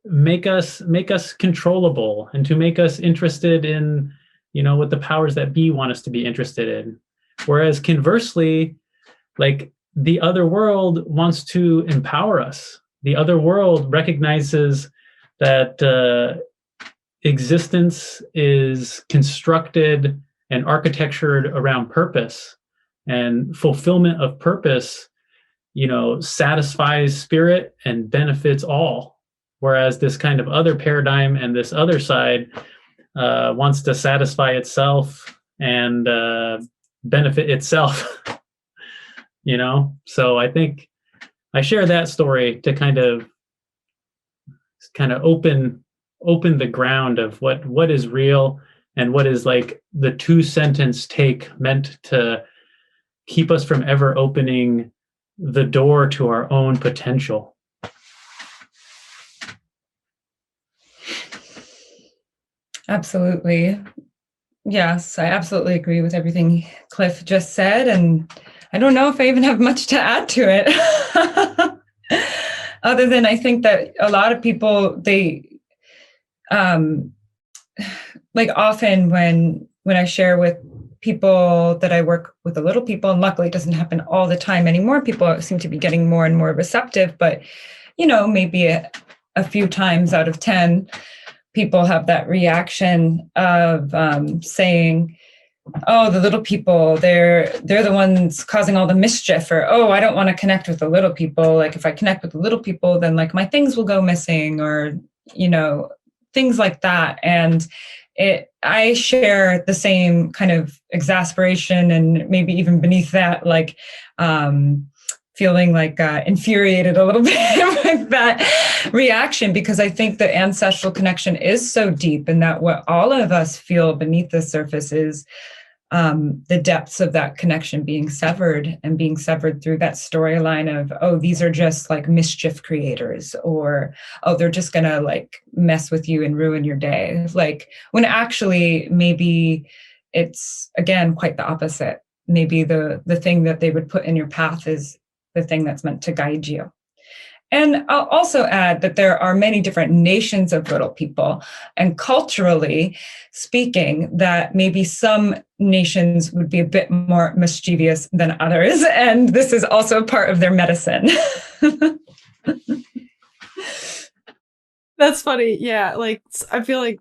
make us controllable, and to make us interested in what the powers that be want us to be interested in. Whereas conversely, the other world wants to empower us, the other world recognizes that existence is constructed and architectured around purpose, and fulfillment of purpose, satisfies spirit and benefits all. Whereas this kind of other paradigm and this other side wants to satisfy itself and benefit itself. So I think I share that story to kind of open the ground of what is real and what is like the 2-sentence take meant to keep us from ever opening the door to our own potential. Absolutely. Yes, I absolutely agree with everything Cliff just said. And I don't know if I even have much to add to it. Other than I think that a lot of people, they like often when I share with people that I work with the little people, and luckily it doesn't happen all the time anymore, people seem to be getting more and more receptive, but maybe a few times out of 10, people have that reaction of saying, oh, the little people, they're the ones causing all the mischief, or, oh, I don't want to connect with the little people. Like if I connect with the little people, then like my things will go missing, or, things like that. And I share the same kind of exasperation, and maybe even beneath that, like feeling like infuriated a little bit with that reaction, because I think the ancestral connection is so deep, and that what all of us feel beneath the surface is the depths of that connection being severed, and being severed through that storyline of, oh, these are just like mischief creators, or, oh, they're just gonna like mess with you and ruin your day. Like when actually maybe it's, again, quite the opposite. Maybe the thing that they would put in your path is the thing that's meant to guide you. And I'll also add that there are many different nations of little people, and culturally speaking, that maybe some nations would be a bit more mischievous than others. And this is also part of their medicine. That's funny. Yeah. Like, I feel like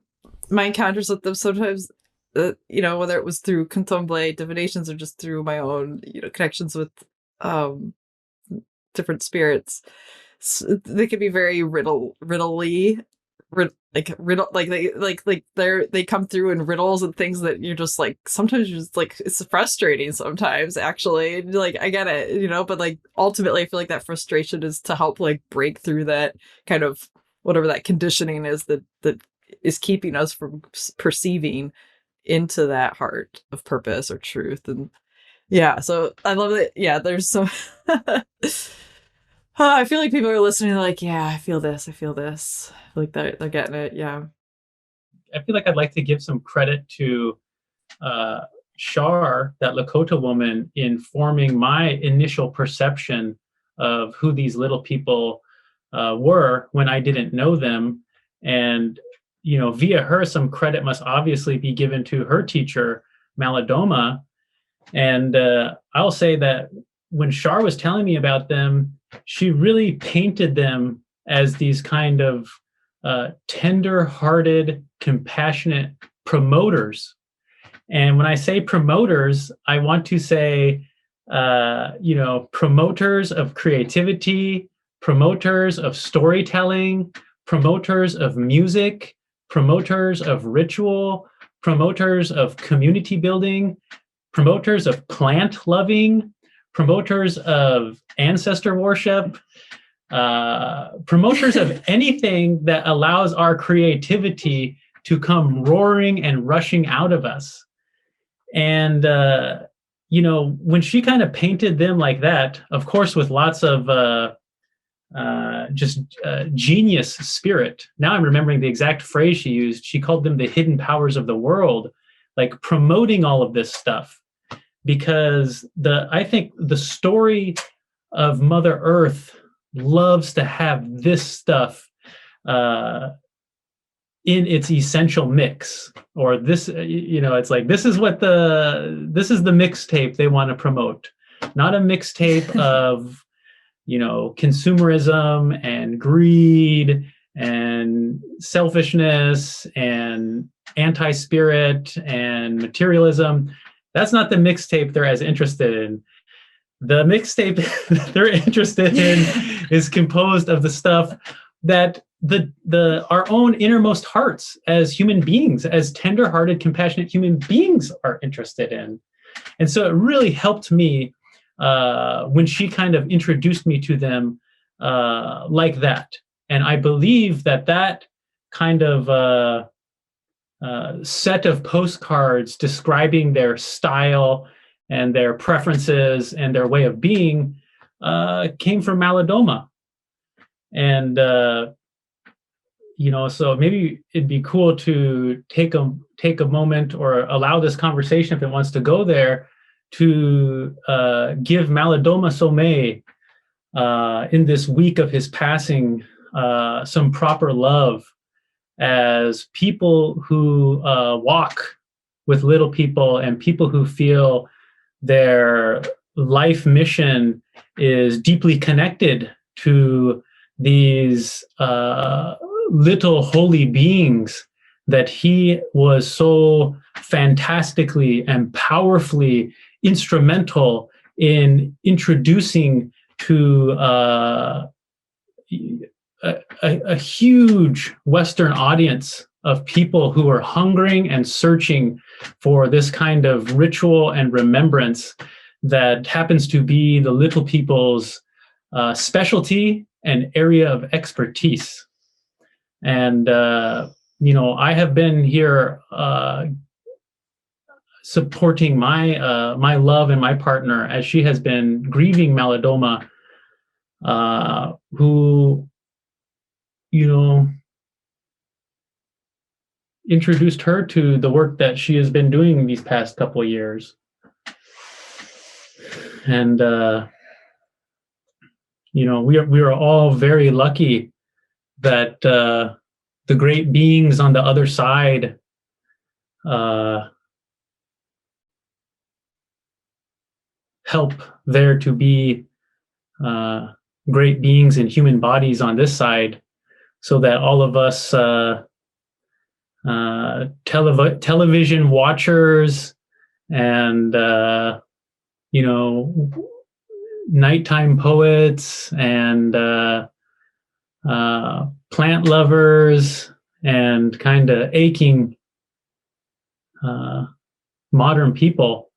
my encounters with them sometimes, whether it was through Candomblé divinations or just through my own, connections with different spirits, they can be very riddly, they come through in riddles and things that you're just like, sometimes you're just like, it's frustrating sometimes, actually. Like, I get it, but like ultimately I feel like that frustration is to help like break through that kind of whatever that conditioning is that is keeping us from perceiving into that heart of purpose or truth. And yeah, so I love that. Yeah, there's so I feel like people are listening like, yeah, I feel this. Like they're getting it. Yeah. I feel like I'd like to give some credit to Shar, that Lakota woman, in forming my initial perception of who these little people were when I didn't know them. And, via her, some credit must obviously be given to her teacher, Malidoma. And I'll say that when Shar was telling me about them, she really painted them as these kind of tender-hearted, compassionate promoters. And when I say promoters, I want to say, promoters of creativity, promoters of storytelling, promoters of music, promoters of ritual, promoters of community building, promoters of plant loving, promoters of ancestor worship, promoters of anything that allows our creativity to come roaring and rushing out of us. And, when she kind of painted them like that, of course, with lots of genius spirit. Now I'm remembering the exact phrase she used. She called them the hidden powers of the world, like promoting all of this stuff. Because I think the story of Mother Earth loves to have this stuff in its essential mix, or this, it's like, this is the mixtape they want to promote, not a mixtape of consumerism and greed and selfishness and anti-spirit and materialism. That's not the mixtape they're as interested in. The mixtape they're interested in is composed of the stuff that our own innermost hearts as human beings, as tender-hearted, compassionate human beings are interested in. And so it really helped me when she kind of introduced me to them like that. And I believe that kind of set of postcards describing their style and their preferences and their way of being came from Malidoma. And, so maybe it'd be cool to take a moment or allow this conversation, if it wants to go there, to give Malidoma Somé in this week of his passing some proper love as people who walk with little people and people who feel their life mission is deeply connected to these little holy beings that he was so fantastically and powerfully instrumental in introducing to a huge Western audience of people who are hungering and searching for this kind of ritual and remembrance that happens to be the little people's specialty and area of expertise. And, I have been here supporting my love and my partner as she has been grieving Malidoma, who, introduced her to the work that she has been doing these past couple of years. And, we are all very lucky that the great beings on the other side help there to be great beings in human bodies on this side, so that all of us television watchers and nighttime poets and plant lovers and kind of aching modern people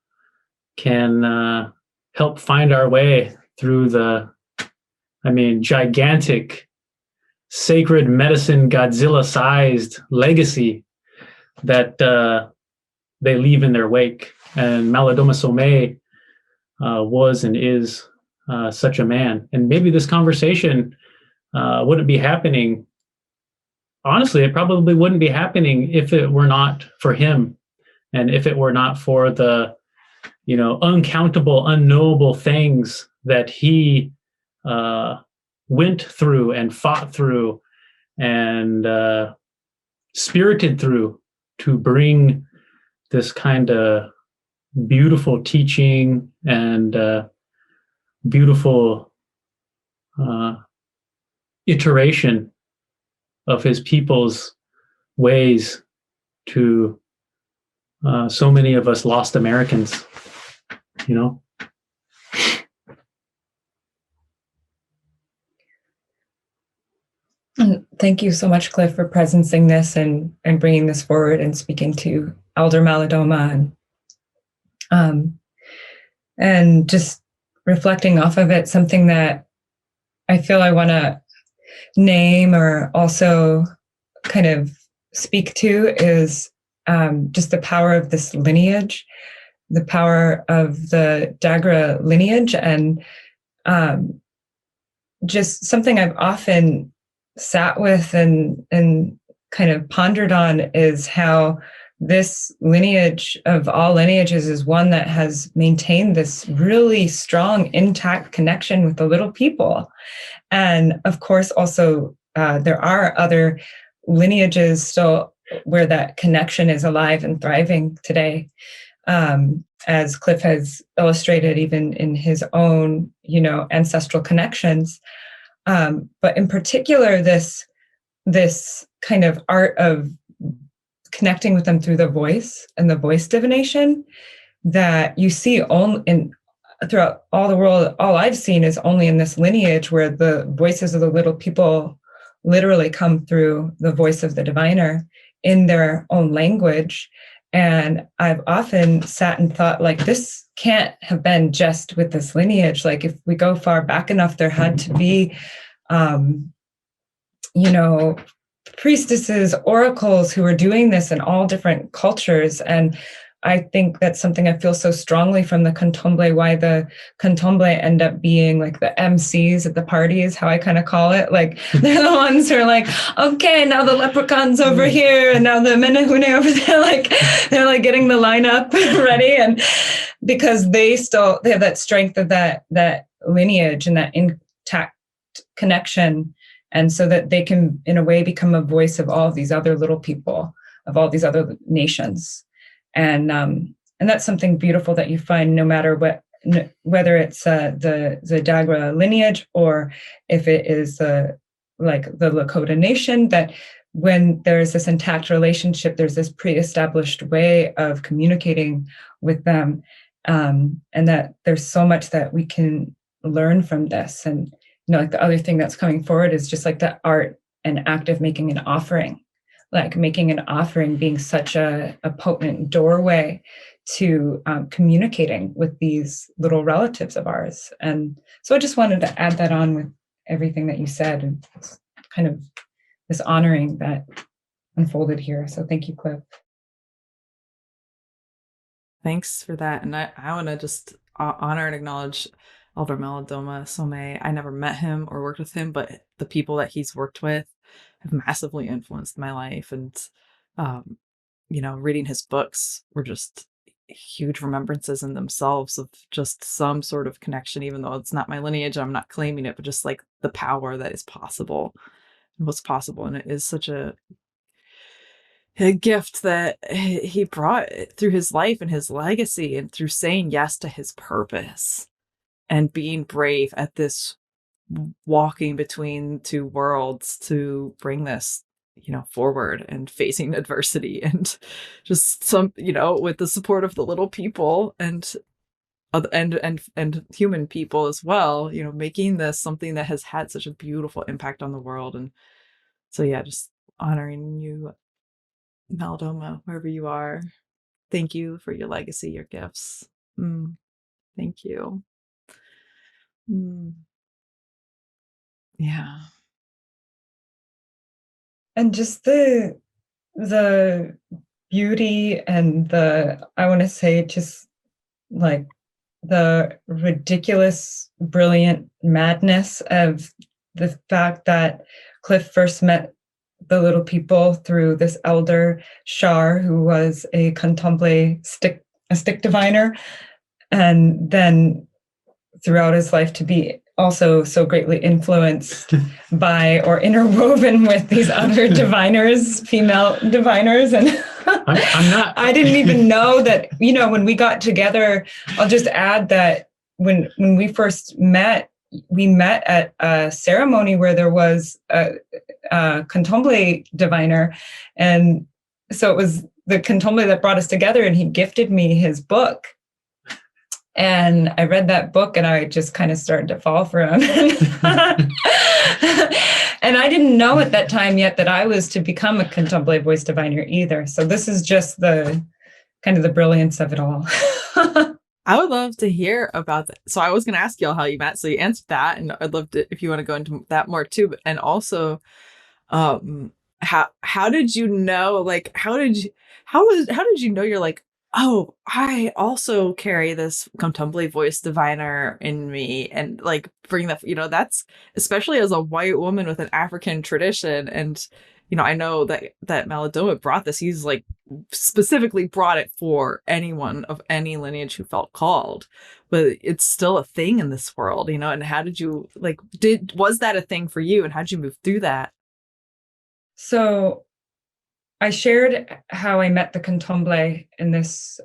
can help find our way through the gigantic sacred medicine Godzilla-sized legacy that they leave in their wake. And Malidoma Somé was and is such a man. And maybe this conversation wouldn't be happening. Honestly, it probably wouldn't be happening if it were not for him, and if it were not for the uncountable, unknowable things that he went through and fought through and spirited through to bring this kind of beautiful teaching and beautiful iteration of his people's ways to so many of us lost Americans, Thank you so much, Cliff, for presencing this and bringing this forward and speaking to Elder Malidoma and just reflecting off of it. Something that I feel I want to name or also kind of speak to is just the power of this lineage, the power of the Dagra lineage, and just something I've often sat with and kind of pondered on is how this lineage of all lineages is one that has maintained this really strong, intact connection with the little people. And of course, also, there are other lineages still where that connection is alive and thriving today. as Cliff has illustrated, even in his own, ancestral connections. But in particular, this kind of art of connecting with them through the voice and the voice divination that you see throughout all the world. All I've seen is only in this lineage where the voices of the little people literally come through the voice of the diviner in their own language. And I've often sat and thought, like, this can't have been just with this lineage. Like, if we go far back enough, there had to be, priestesses, oracles who were doing this in all different cultures. And I think that's something I feel so strongly from the candomblé, why the candomblé end up being like the MCs at the parties, how I kind of call it. Like, they're the ones who are like, okay, now the leprechaun's over here and now the menehune over there. Like, they're like getting the lineup ready. And because they have that strength of that lineage and that intact connection. And so that they can, in a way, become a voice of all of these other little people, of all these other nations. And that's something beautiful that you find no matter what, whether it's the Dagra lineage or if it is like the Lakota nation, that when there's this intact relationship, there's this pre-established way of communicating with them, and that there's so much that we can learn from this. And like the other thing that's coming forward is just like the art and act of making an offering. Like making an offering being such a potent doorway to communicating with these little relatives of ours. And so I just wanted to add that on with everything that you said, and it's kind of this honoring that unfolded here. So thank you, Cliff. Thanks for that. And I want to just honor and acknowledge Elder Malidoma Somé. I never met him or worked with him, but the people that he's worked with have massively influenced my life. And, reading his books were just huge remembrances in themselves of just some sort of connection, even though it's not my lineage, I'm not claiming it, but just like the power that is possible and what's possible. And it is such a gift that he brought through his life and his legacy and through saying yes to his purpose and being brave at this walking between two worlds to bring this, forward and facing adversity and just some, with the support of the little people and human people as well, making this something that has had such a beautiful impact on the world. And so, yeah, just honoring you, Malidoma, wherever you are. Thank you for your legacy, your gifts. Thank you. Yeah. And just the beauty and I want to say just like the ridiculous, brilliant madness of the fact that Cliff first met the little people through this elder Shar, who was a candomblé stick diviner, and then throughout his life to be also so greatly influenced by or interwoven with these other diviners, female diviners. And I'm not. I didn't even know that, when we got together, I'll just add that when we first met, we met at a ceremony where there was a candomblé diviner. And so it was the candomblé that brought us together, and he gifted me his book. And I read that book and I just kind of started to fall for him. And I didn't know at that time yet that I was to become a candomblé voice diviner either. So this is just the kind of the brilliance of it all. I would love to hear about that. So I was going to ask y'all how you met. So you answered that. And I'd love to, if you want to go into that more too. And also, how did you know, like, how did you know you're like, oh, I also carry this candomblé voice diviner in me, and like bring that, that's especially as a white woman with an African tradition. And, I know that Malidoma brought this. He's like specifically brought it for anyone of any lineage who felt called, but it's still a thing in this world, and how did you was that a thing for you, and how did you move through that? So I shared how I met the Candomblé in this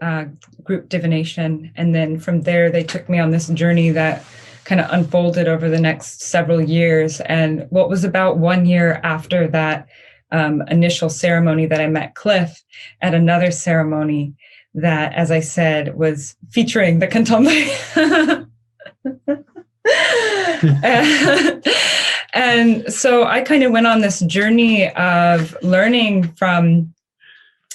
group Divination. And then from there, they took me on this journey that kind of unfolded over the next several years. And what was about 1 year after that initial ceremony that I met Cliff, at another ceremony that, as I said, was featuring the Candomblé. And so I kind of went on this journey of learning from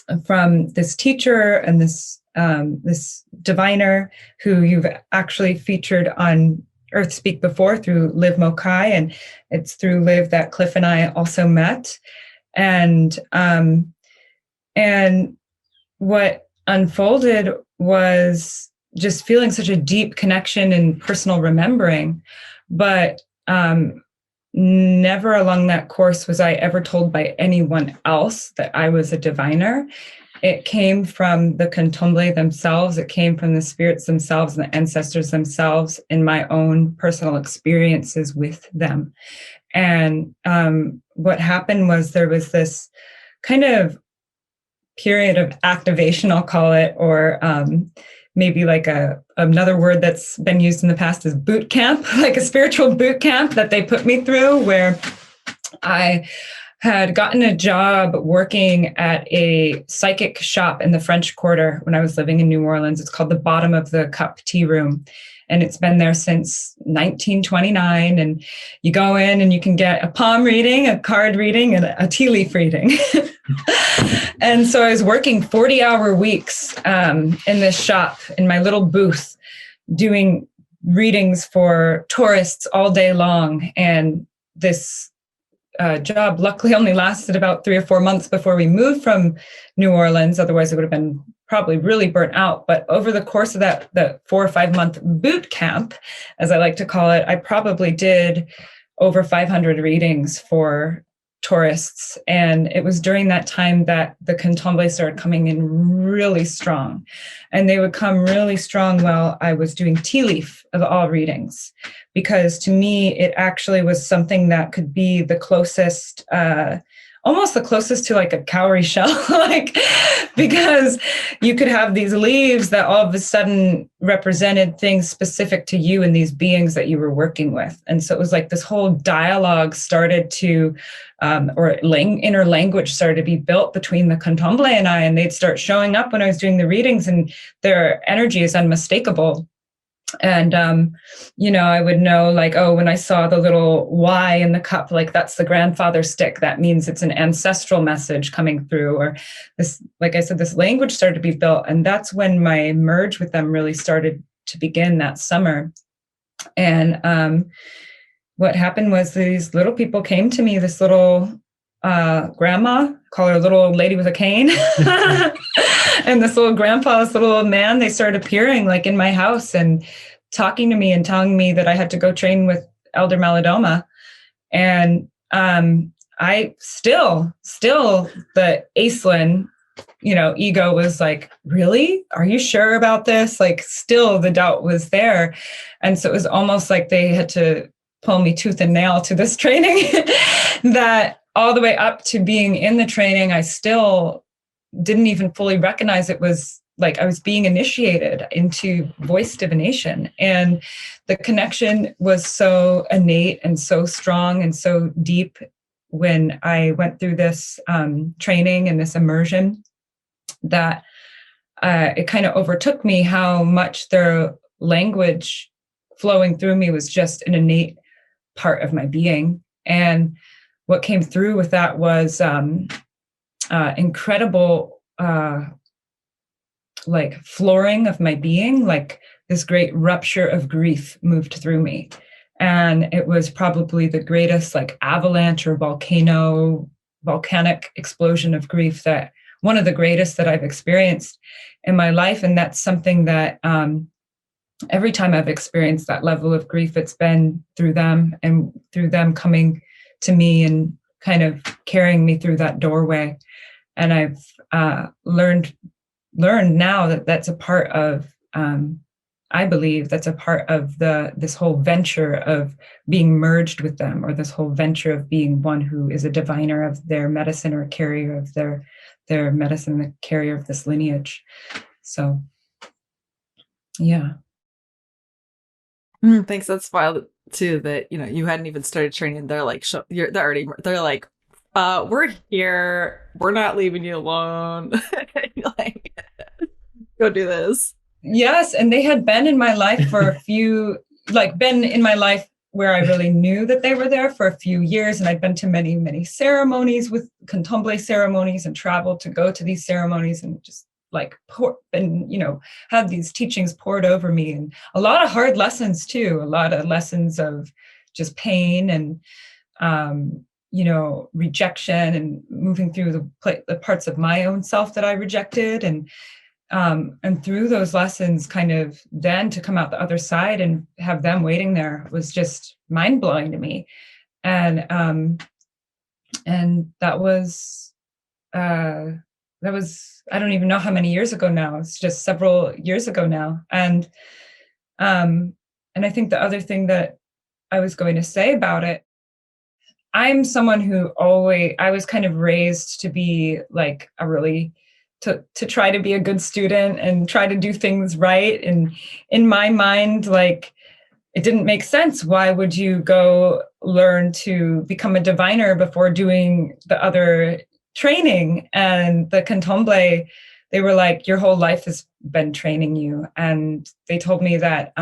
this teacher and this diviner who you've actually featured on Earth Speak before through Liv Mokai, and it's through Liv that Cliff and I also met. And what unfolded was just feeling such a deep connection and personal remembering, but never along that course was I ever told by anyone else that I was a diviner. It came from the Candomblé themselves. It came from the spirits themselves and the ancestors themselves in my own personal experiences with them. And what happened was there was this kind of period of activation, I'll call it, or maybe like another word that's been used in the past is boot camp, like a spiritual boot camp that they put me through, where I had gotten a job working at a psychic shop in the French Quarter when I was living in New Orleans. It's called the Bottom of the Cup Tea Room. And it's been there since 1929. And you go in and you can get a palm reading, a card reading, and a tea leaf reading. And so I was working 40-hour weeks in this shop in my little booth, doing readings for tourists all day long. And this job luckily only lasted about 3 or 4 months before we moved from New Orleans. Otherwise, it would have been probably really burnt out. But over the course of the 4 or 5 month boot camp, as I like to call it, I probably did over 500 readings for tourists. And it was during that time that the Candomblé started coming in really strong. And they would come really strong while I was doing tea leaf of all readings, because to me, it actually was something that could be the closest, almost the closest to like a cowrie shell, like, because you could have these leaves that all of a sudden represented things specific to you and these beings that you were working with. And so it was like this whole dialogue started to, inner language started to be built between the Candomblé and I, and they'd start showing up when I was doing the readings, and their energy is unmistakable. And, I would know, like, oh, when I saw the little Y in the cup, like that's the grandfather stick. That means it's an ancestral message coming through. Or this, like I said, this language started to be built. And that's when my merge with them really started to begin that summer. And what happened was these little people came to me, this little grandma, call her little old lady with a cane. And this little grandpa, this little old man, they started appearing like in my house and talking to me and telling me that I had to go train with Elder Malidoma. And I still the Aislinn, ego was like, really? Are you sure about this? Like, still the doubt was there. And so it was almost like they had to pull me tooth and nail to this training that all the way up to being in the training, I still didn't even fully recognize it was like I was being initiated into voice divination. And the connection was so innate and so strong and so deep when I went through this training and this immersion that it kind of overtook me how much their language flowing through me was just an innate part of my being. And what came through with that was incredible like flooring of my being, like this great rupture of grief moved through me. And it was probably the greatest like avalanche or volcanic explosion of grief, that one of the greatest that I've experienced in my life. And that's something that every time I've experienced that level of grief, it's been through them and through them coming to me and kind of carrying me through that doorway. And I've learned now that that's a part of I believe that's a part of this whole venture of being merged with them, or this whole venture of being one who is a diviner of their medicine, or a carrier of their medicine, the carrier of this lineage. So, yeah. Thanks. That's wild too. That you hadn't even started training. They're like, they're like, we're here. We're not leaving you alone. Like, go do this. Yes, and they had been in my life for a few, been in my life where I really knew that they were there for a few years, and I'd been to many, many ceremonies, with candomblé ceremonies, and traveled to go to these ceremonies, and just had these teachings poured over me, and a lot of hard lessons too, a lot of lessons of just pain and rejection, and moving through the parts of my own self that I rejected, and through those lessons, kind of then to come out the other side and have them waiting there was just mind blowing to me. And that was I don't even know how many years ago now. It's just several years ago now. And I think the other thing that I was going to say about it, I'm someone who I was kind of raised to be like to try to be a good student and try to do things right. And in my mind, like, it didn't make sense. Why would you go learn to become a diviner before doing the other training? And the candomblé, they were like, your whole life has been training you. And they told me that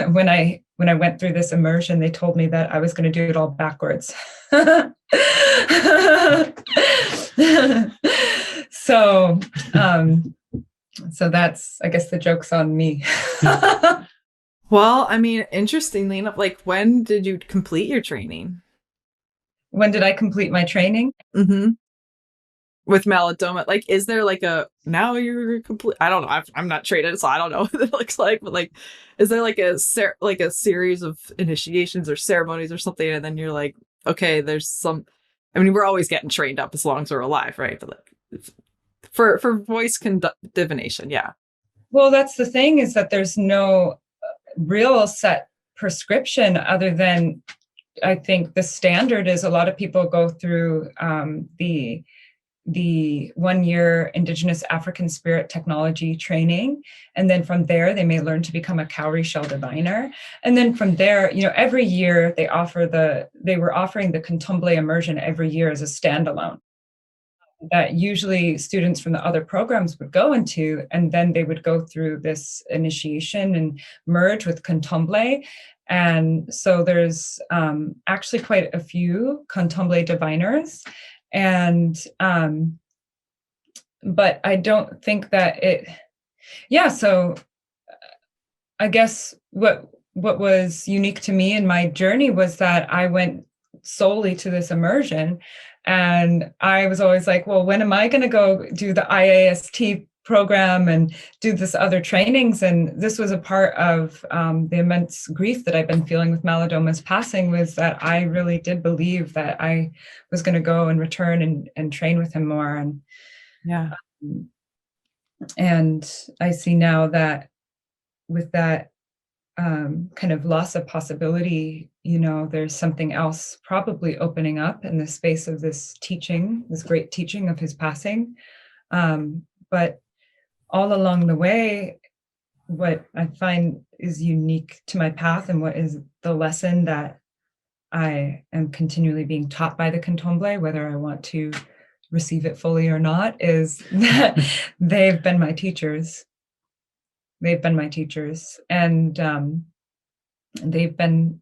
when I went through this immersion, they told me that I was going to do it all backwards. So that's, I guess, the joke's on me. Well, I mean, interestingly enough, like, when did you complete your training? When did I complete my training? Mm-hmm. With Malidoma, like, is there like now you're complete? I don't know. I'm not trained, so I don't know what it looks like. But like, is there like a series of initiations or ceremonies or something, and then you're like, okay, there's some. I mean, we're always getting trained up as long as we're alive, right? But like, for voice divination, yeah. Well, that's the thing, is that there's no real set prescription, other than, I think the standard is a lot of people go through the 1 year Indigenous African spirit technology training. And then from there, they may learn to become a cowrie shell diviner. And then from there, every year they were offering the candomblé immersion every year as a standalone that usually students from the other programs would go into. And then they would go through this initiation and merge with candomblé. And so there's actually quite a few candomblé diviners. And but I don't think that so I guess what was unique to me in my journey was that I went solely to this immersion, and I was always like, well, when am I going to go do the IAST program and do this other trainings? And this was a part of the immense grief that I've been feeling with Malidoma's passing, was that I really did believe that I was going to go and return and train with him more. And yeah, and I see now that with that kind of loss of possibility, there's something else probably opening up in the space of this teaching, this great teaching of his passing. But all along the way, what I find is unique to my path, and what is the lesson that I am continually being taught by the candomblé, whether I want to receive it fully or not, is that they've been my teachers. They've been my teachers, and they've been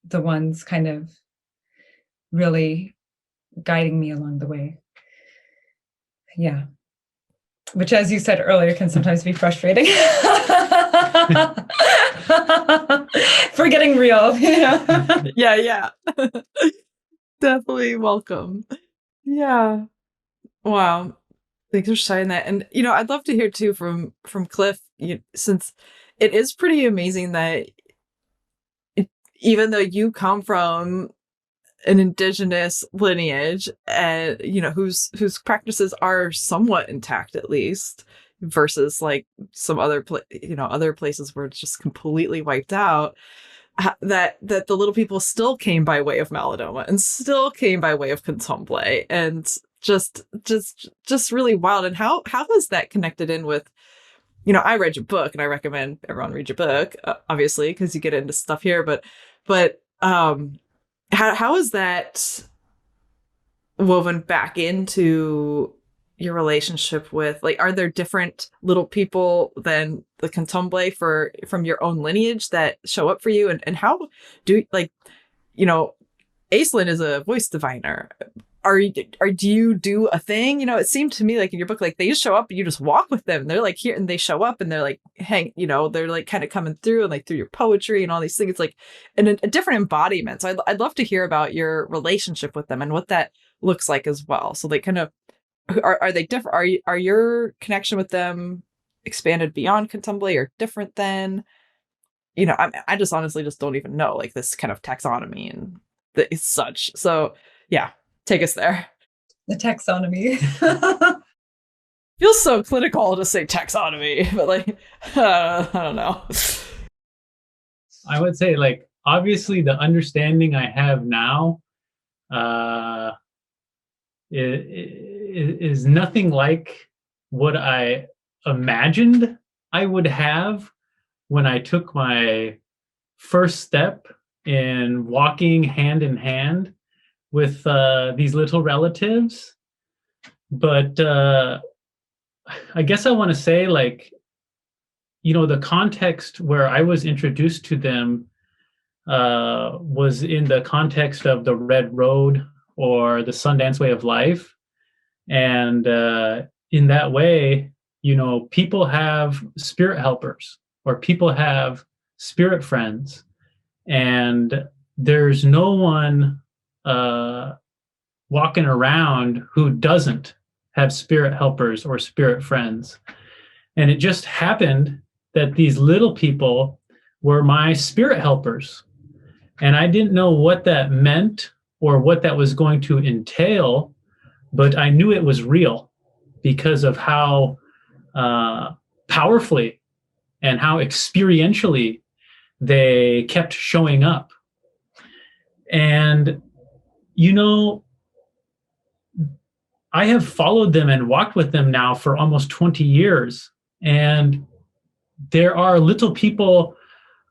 the ones kind of really guiding me along the way. Yeah. Which, as you said earlier, can sometimes be frustrating. For getting real, Yeah. Definitely welcome. Yeah. Wow. Thanks for sharing that. And I'd love to hear too from Cliff, since it is pretty amazing that even though you come from an Indigenous lineage, and whose practices are somewhat intact, at least, versus like some other other places where it's just completely wiped out, that the little people still came by way of Malidoma and still came by way of Contemplate, and just really wild. And how has that connected in with, I read your book, and I recommend everyone read your book, obviously, because you get into stuff here, but how is that woven back into your relationship with, like, are there different little people than the Contemplate from your own lineage that show up for you, and how do, like, Aislinn is a voice diviner. Do you do a thing? It seemed to me like in your book, like they just show up and you just walk with them. They're like here, and they show up and they're like they're like kind of coming through, and like through your poetry and all these things. It's like a different embodiment. So I'd love to hear about your relationship with them and what that looks like as well. So they kind of are they different? Are your connection with them expanded beyond Contemplate or different than? I just honestly just don't even know, like, this kind of taxonomy and it's such. So yeah, take us there. The taxonomy. Feels so clinical to say taxonomy, but like, I don't know. I would say, like, obviously the understanding I have now is nothing like what I imagined I would have when I took my first step in walking hand in hand with these little relatives. But I guess I want to say, like, the context where I was introduced to them was in the context of the Red Road or the Sundance Way of Life. And in that way, people have spirit helpers or people have spirit friends. And there's no one walking around who doesn't have spirit helpers or spirit friends. And it just happened that these little people were my spirit helpers. And I didn't know what that meant or what that was going to entail, but I knew it was real because of how powerfully and how experientially they kept showing up. And, I have followed them and walked with them now for almost 20 years. And there are little people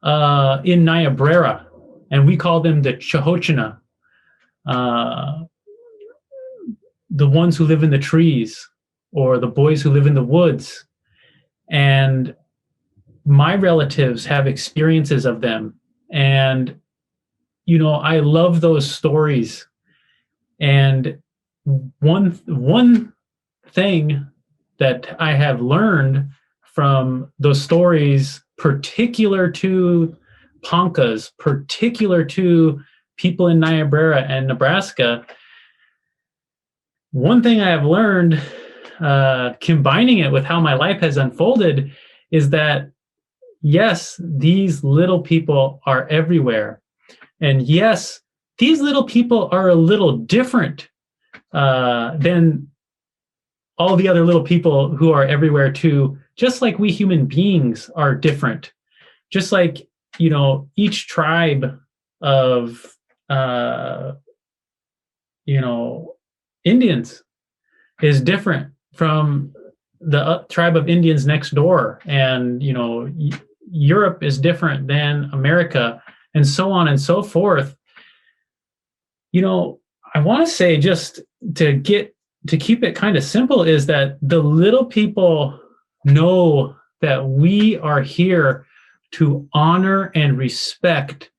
in Niobrara, and we call them the Chihochina, the ones who live in the trees, or the boys who live in the woods. And my relatives have experiences of them. And, I love those stories. And one thing that I have learned from those stories, particular to Ponkas, particular to people in Niobrara and Nebraska, one thing I have learned, combining it with how my life has unfolded, is that, yes, these little people are everywhere. And yes, these little people are a little different than all the other little people who are everywhere too, just like we human beings are different. Just like, each tribe of, Indians is different from the tribe of Indians next door. And, Europe is different than America, and so on and so forth. I want to say, just to keep it kind of simple, is that the little people know that we are here to honor and respect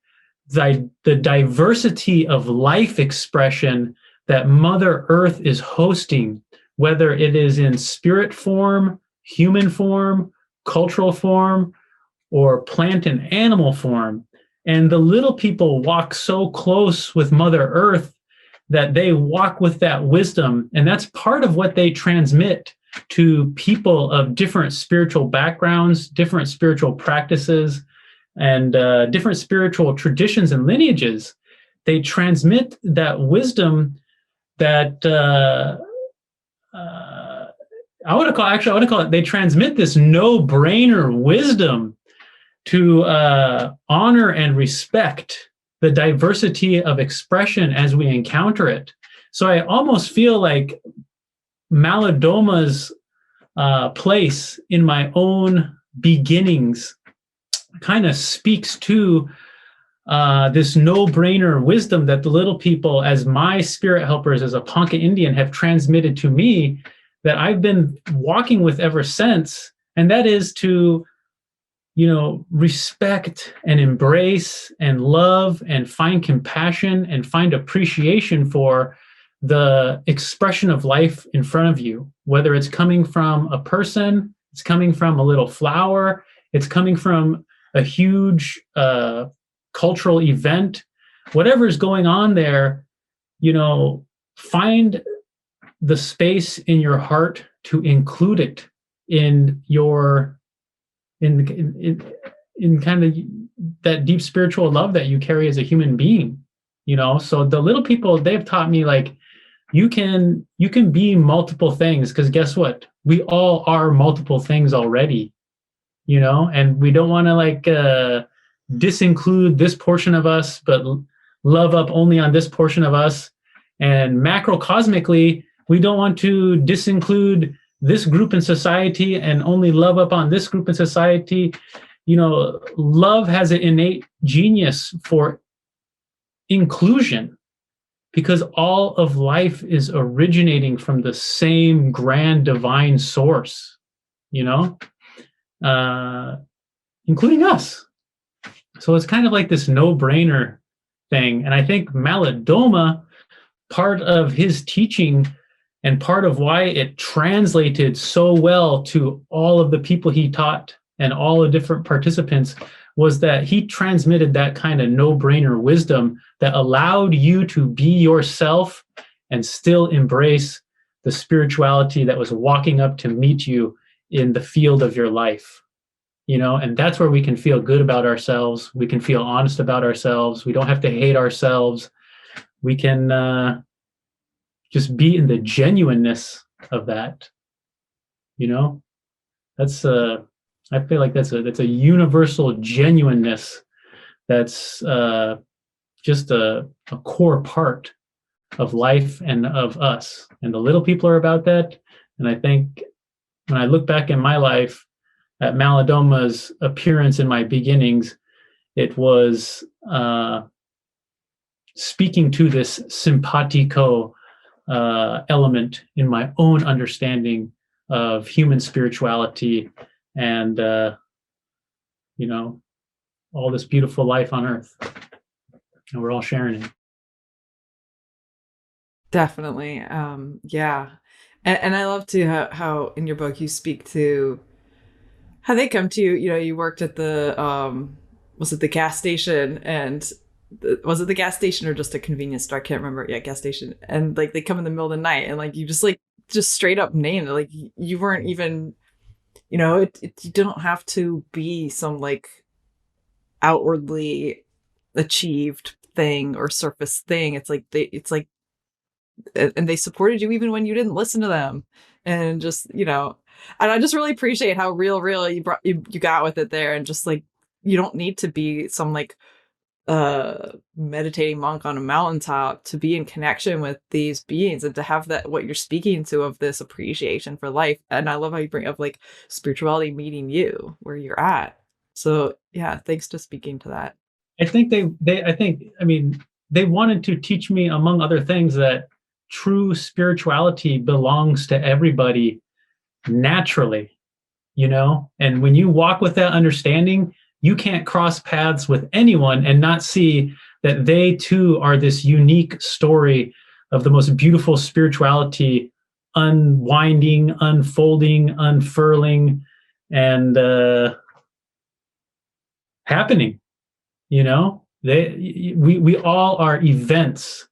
the diversity of life expression that Mother Earth is hosting, whether it is in spirit form, human form, cultural form, or plant and animal form. And the little people walk so close with Mother Earth that they walk with that wisdom. And that's part of what they transmit to people of different spiritual backgrounds, different spiritual practices, and different spiritual traditions and lineages. They transmit that wisdom that I want to call it, they transmit this no-brainer wisdom to honor and respect the diversity of expression as we encounter it. So I almost feel like Malidoma's place in my own beginnings kind of speaks to this no-brainer wisdom that the little people, as my spirit helpers, as a Ponca Indian, have transmitted to me, that I've been walking with ever since. And that is to, respect and embrace and love and find compassion and find appreciation for the expression of life in front of you, whether it's coming from a person, it's coming from a little flower, it's coming from a huge cultural event, whatever is going on there, find the space in your heart to include it in your, in kind of that deep spiritual love that you carry as a human being, So the little people, they've taught me, like, you can be multiple things, because guess what? We all are multiple things already, and we don't want to disinclude this portion of us, but love up only on this portion of us. And macrocosmically, we don't want to disinclude this group in society and only love up on this group in society. Love has an innate genius for inclusion, because all of life is originating from the same grand divine source, including us. So it's kind of like this no-brainer thing. And I think Malidoma, part of his teaching and part of why it translated so well to all of the people he taught and all the different participants, was that he transmitted that kind of no-brainer wisdom that allowed you to be yourself and still embrace the spirituality that was walking up to meet you in the field of your life. And that's where we can feel good about ourselves. We can feel honest about ourselves. We don't have to hate ourselves. We can just be in the genuineness of that. That's I feel like that's a universal genuineness that's just a core part of life and of us. And the little people are about that. And I think when I look back in my life at Malidoma's appearance in my beginnings, it was speaking to this simpatico element in my own understanding of human spirituality and all this beautiful life on earth, and we're all sharing it. Definitely. Yeah. And I love too how in your book you speak to how they come to you. You worked at the was it the gas station, and was it the gas station or just a convenience store? I can't remember. Yeah, gas station. And like they come in the middle of the night, and like you just straight up named it. Like you weren't even, you don't have to be some like outwardly achieved thing or surface thing. It's like and they supported you even when you didn't listen to them, and just and I just really appreciate how real you got with it there, and just like you don't need to be some like meditating monk on a mountaintop to be in connection with these beings and to have that what you're speaking to of this appreciation for life. And I love how you bring up like spirituality meeting you where you're at. So yeah, thanks to speaking to that. I think they wanted to teach me, among other things, that true spirituality belongs to everybody naturally, and when you walk with that understanding, you can't cross paths with anyone and not see that they too are this unique story of the most beautiful spirituality unwinding, unfolding, unfurling, and happening. We all are events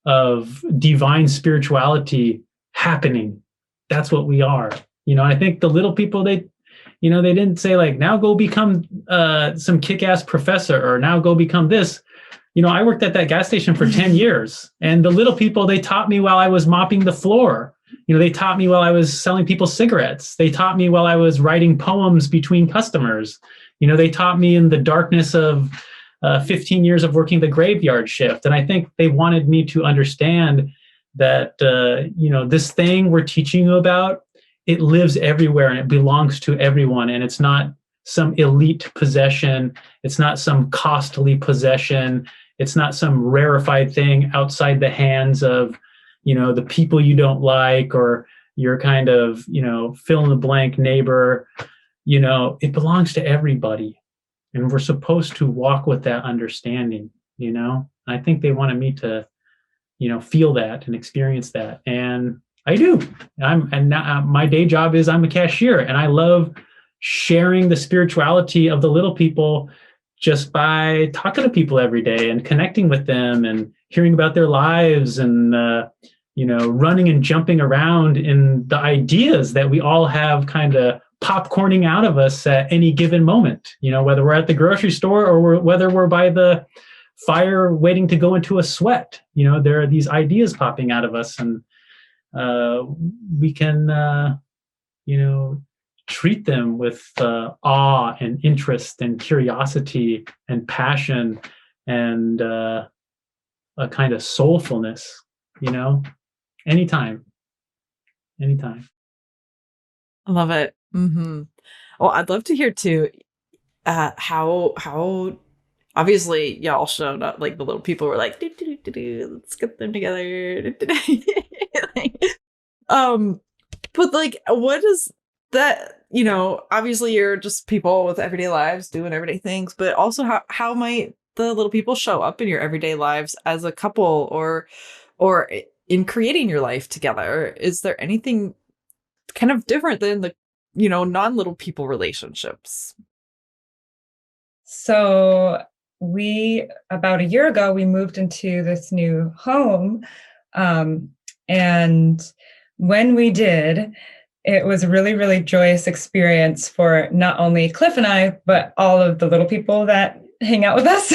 of divine spirituality happening. That's what we are. I think the little people, they didn't say like, now go become some kick-ass professor, or now go become this. I worked at that gas station for 10 years, and the little people, they taught me while I was mopping the floor. They taught me while I was selling people cigarettes. They taught me while I was writing poems between customers. They taught me in the darkness of 15 years of working the graveyard shift. And I think they wanted me to understand that, this thing we're teaching you about, it lives everywhere and it belongs to everyone. And it's not some elite possession. It's not some costly possession. It's not some rarefied thing outside the hands of, the people you don't like, or your kind of, fill in the blank neighbor. It belongs to everybody. And we're supposed to walk with that understanding, I think they wanted me to, feel that and experience that. And I do. My day job is I'm a cashier, and I love sharing the spirituality of the little people just by talking to people every day and connecting with them and hearing about their lives and, running and jumping around in the ideas that we all have kind of popcorning out of us at any given moment, whether we're at the grocery store or whether we're by the fire waiting to go into a sweat. There are these ideas popping out of us, and we can, treat them with awe and interest and curiosity and passion and a kind of soulfulness, anytime. I love it. Mm-hmm. Well, I'd love to hear too, how obviously y'all showed up, like the little people were like, let's get them together. But like, what is that? Obviously you're just people with everyday lives doing everyday things, but also how might the little people show up in your everyday lives as a couple or in creating your life together? Is there anything kind of different than the, non-little people relationships? So about a year ago, we moved into this new home. And when we did, it was a really, really joyous experience for not only Cliff and I, but all of the little people that hang out with us.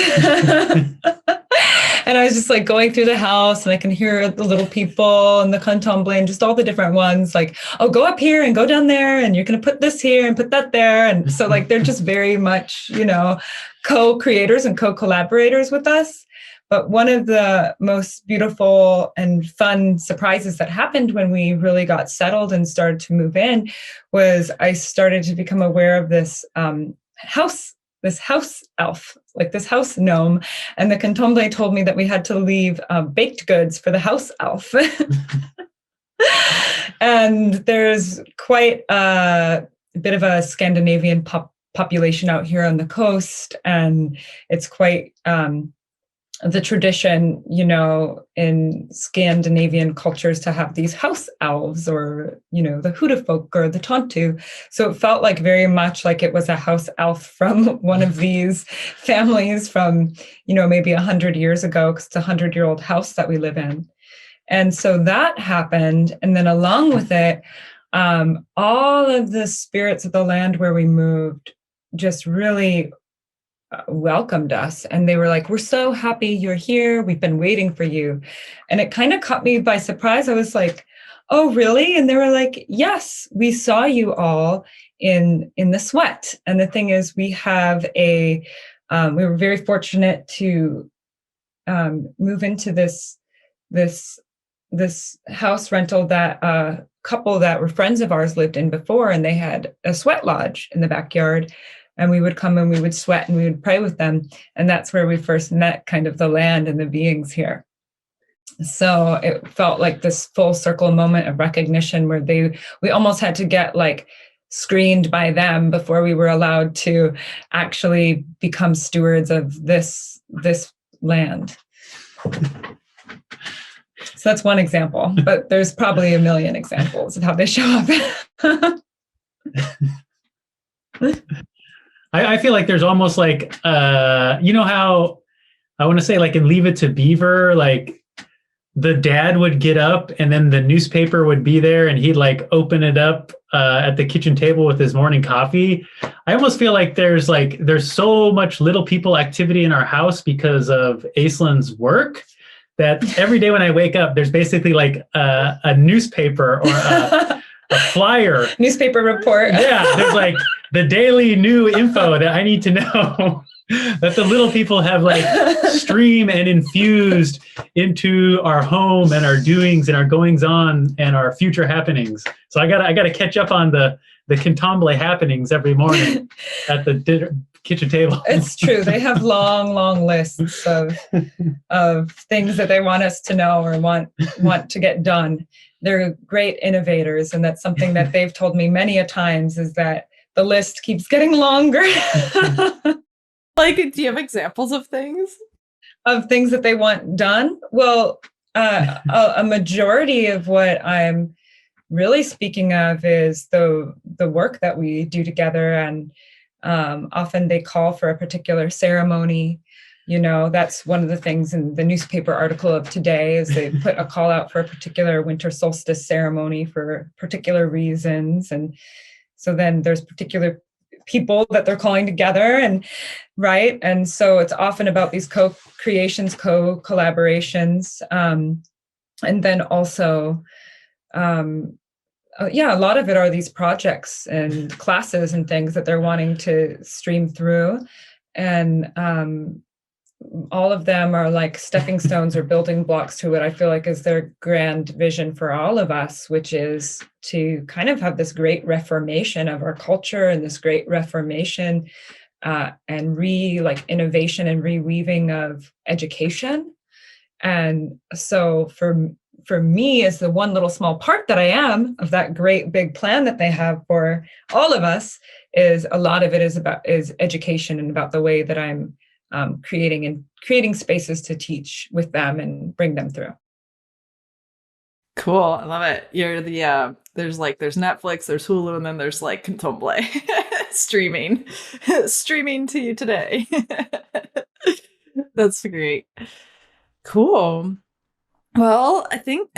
And I was just like going through the house, and I can hear the little people and the cantomblé and just all the different ones like, oh, go up here and go down there, and you're going to put this here and put that there. And so like, they're just very much, co-creators and co-collaborators with us. But one of the most beautiful and fun surprises that happened when we really got settled and started to move in was I started to become aware of this house elf, like this house gnome. And the cantomblé told me that we had to leave baked goods for the house elf. And there's quite a bit of a Scandinavian population out here on the coast. And it's quite the tradition, in Scandinavian cultures to have these house elves or, the Hudafolk or the Tontu. So it felt like very much like it was a house elf from one of these families from, maybe 100 years ago, because it's a 100-year-old house that we live in. And so that happened. And then along with it, all of the spirits of the land where we moved just really welcomed us, and they were like, we're so happy you're here, we've been waiting for you. And it kind of caught me by surprise. I was like, oh really? And they were like, yes, we saw you all in the sweat. And the thing is, we have we were very fortunate to move into this house rental that a couple that were friends of ours lived in before, and they had a sweat lodge in the backyard. And we would come and we would sweat and we would pray with them. And that's where we first met kind of the land and the beings here. So it felt like this full circle moment of recognition where we almost had to get like screened by them before we were allowed to actually become stewards of this land. So that's one example, but there's probably a million examples of how they show up. I feel like there's almost like, how I want to say, like in Leave It to Beaver, like the dad would get up and then the newspaper would be there and he'd like open it up at the kitchen table with his morning coffee. I almost feel like there's so much little people activity in our house because of Aislinn's work that every day when I wake up, there's basically like a newspaper or a flyer. Newspaper report. Yeah, there's like the daily new info that I need to know that the little people have like stream and infused into our home and our doings and our goings on and our future happenings. So I gotta catch up on the candomblé happenings every morning at the kitchen table. It's true. They have long lists of things that they want us to know or want to get done. They're great innovators, and that's something that they've told me many a times, is that the list keeps getting longer. Like, do you have examples of things? Of things that they want done? Well, a majority of what I'm really speaking of is the work that we do together, and often they call for a particular ceremony. You know, that's one of the things in the newspaper article of today, is they put a call out for a particular winter solstice ceremony for particular reasons. And so then there's particular people that they're calling together, and right. And so it's often about these co-creations, co-collaborations. And then also, a lot of it are these projects and classes and things that they're wanting to stream through. And all of them are like stepping stones or building blocks to what I feel like is their grand vision for all of us, which is to kind of have this great reformation of our culture and this great reformation and innovation and reweaving of education. And so for me, as the one little small part that I am of that great big plan that they have for all of us, is a lot of it is education, and about the way that I'm creating spaces to teach with them and bring them through. Cool. I love it. You're the there's Netflix, there's Hulu, and then there's like Candomblé streaming to you today. That's great. Cool. Well, I think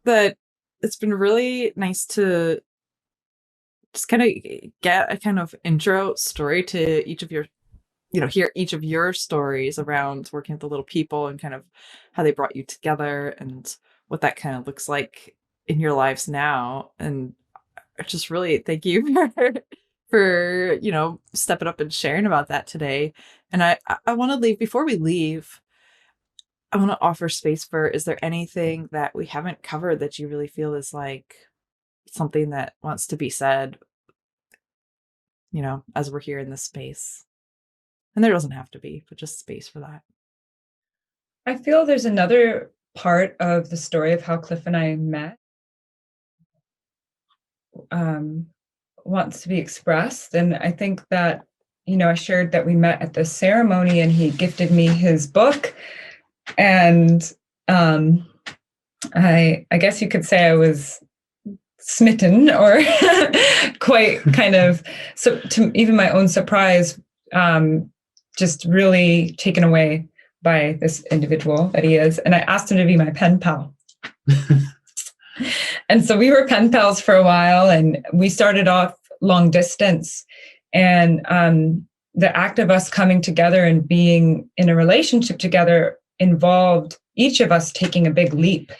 that it's been really nice to just kind of get a kind of intro story to each of your, hear each of your stories around working with the little people and kind of how they brought you together and what that kind of looks like in your lives now. And I just really thank you for stepping up and sharing about that today. And I want to leave, before we leave, I want to offer space for, is there anything that we haven't covered that you really feel is like something that wants to be said, as we're here in this space? And there doesn't have to be, but just space for that. I feel there's another part of the story of how Cliff and I met wants to be expressed. And I think that, I shared that we met at the ceremony and he gifted me his book. And I guess you could say I was smitten, or quite kind of, so to even my own surprise, just really taken away by this individual that he is. And I asked him to be my pen pal. And so we were pen pals for a while, and we started off long distance. And the act of us coming together and being in a relationship together involved each of us taking a big leap.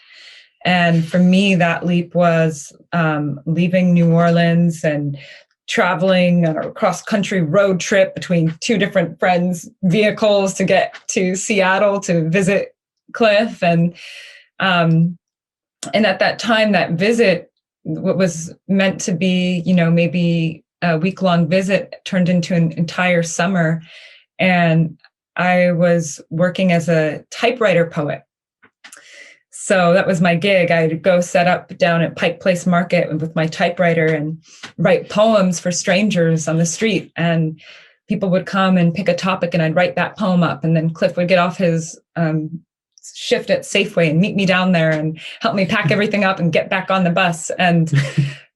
And for me, that leap was leaving New Orleans and traveling on a cross-country road trip between two different friends' vehicles to get to Seattle to visit Cliff. And at that time, that visit, what was meant to be, maybe a week-long visit, turned into an entire summer. And I was working as a typewriter poet. So that was my gig. I'd go set up down at Pike Place Market with my typewriter and write poems for strangers on the street. And people would come and pick a topic, and I'd write that poem up. And then Cliff would get off his shift at Safeway and meet me down there and help me pack everything up and get back on the bus. And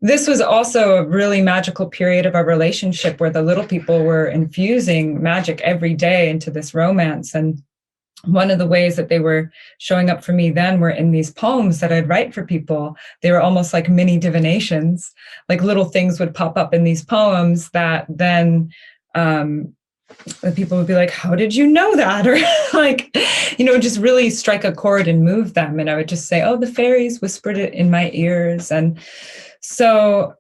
this was also a really magical period of our relationship, where the little people were infusing magic every day into this romance. And one of the ways that they were showing up for me then were in these poems that I'd write for people. They were almost like mini divinations, like little things would pop up in these poems that then the people would be like, how did you know that? Or like, just really strike a chord and move them. And I would just say, oh, the fairies whispered it in my ears. And so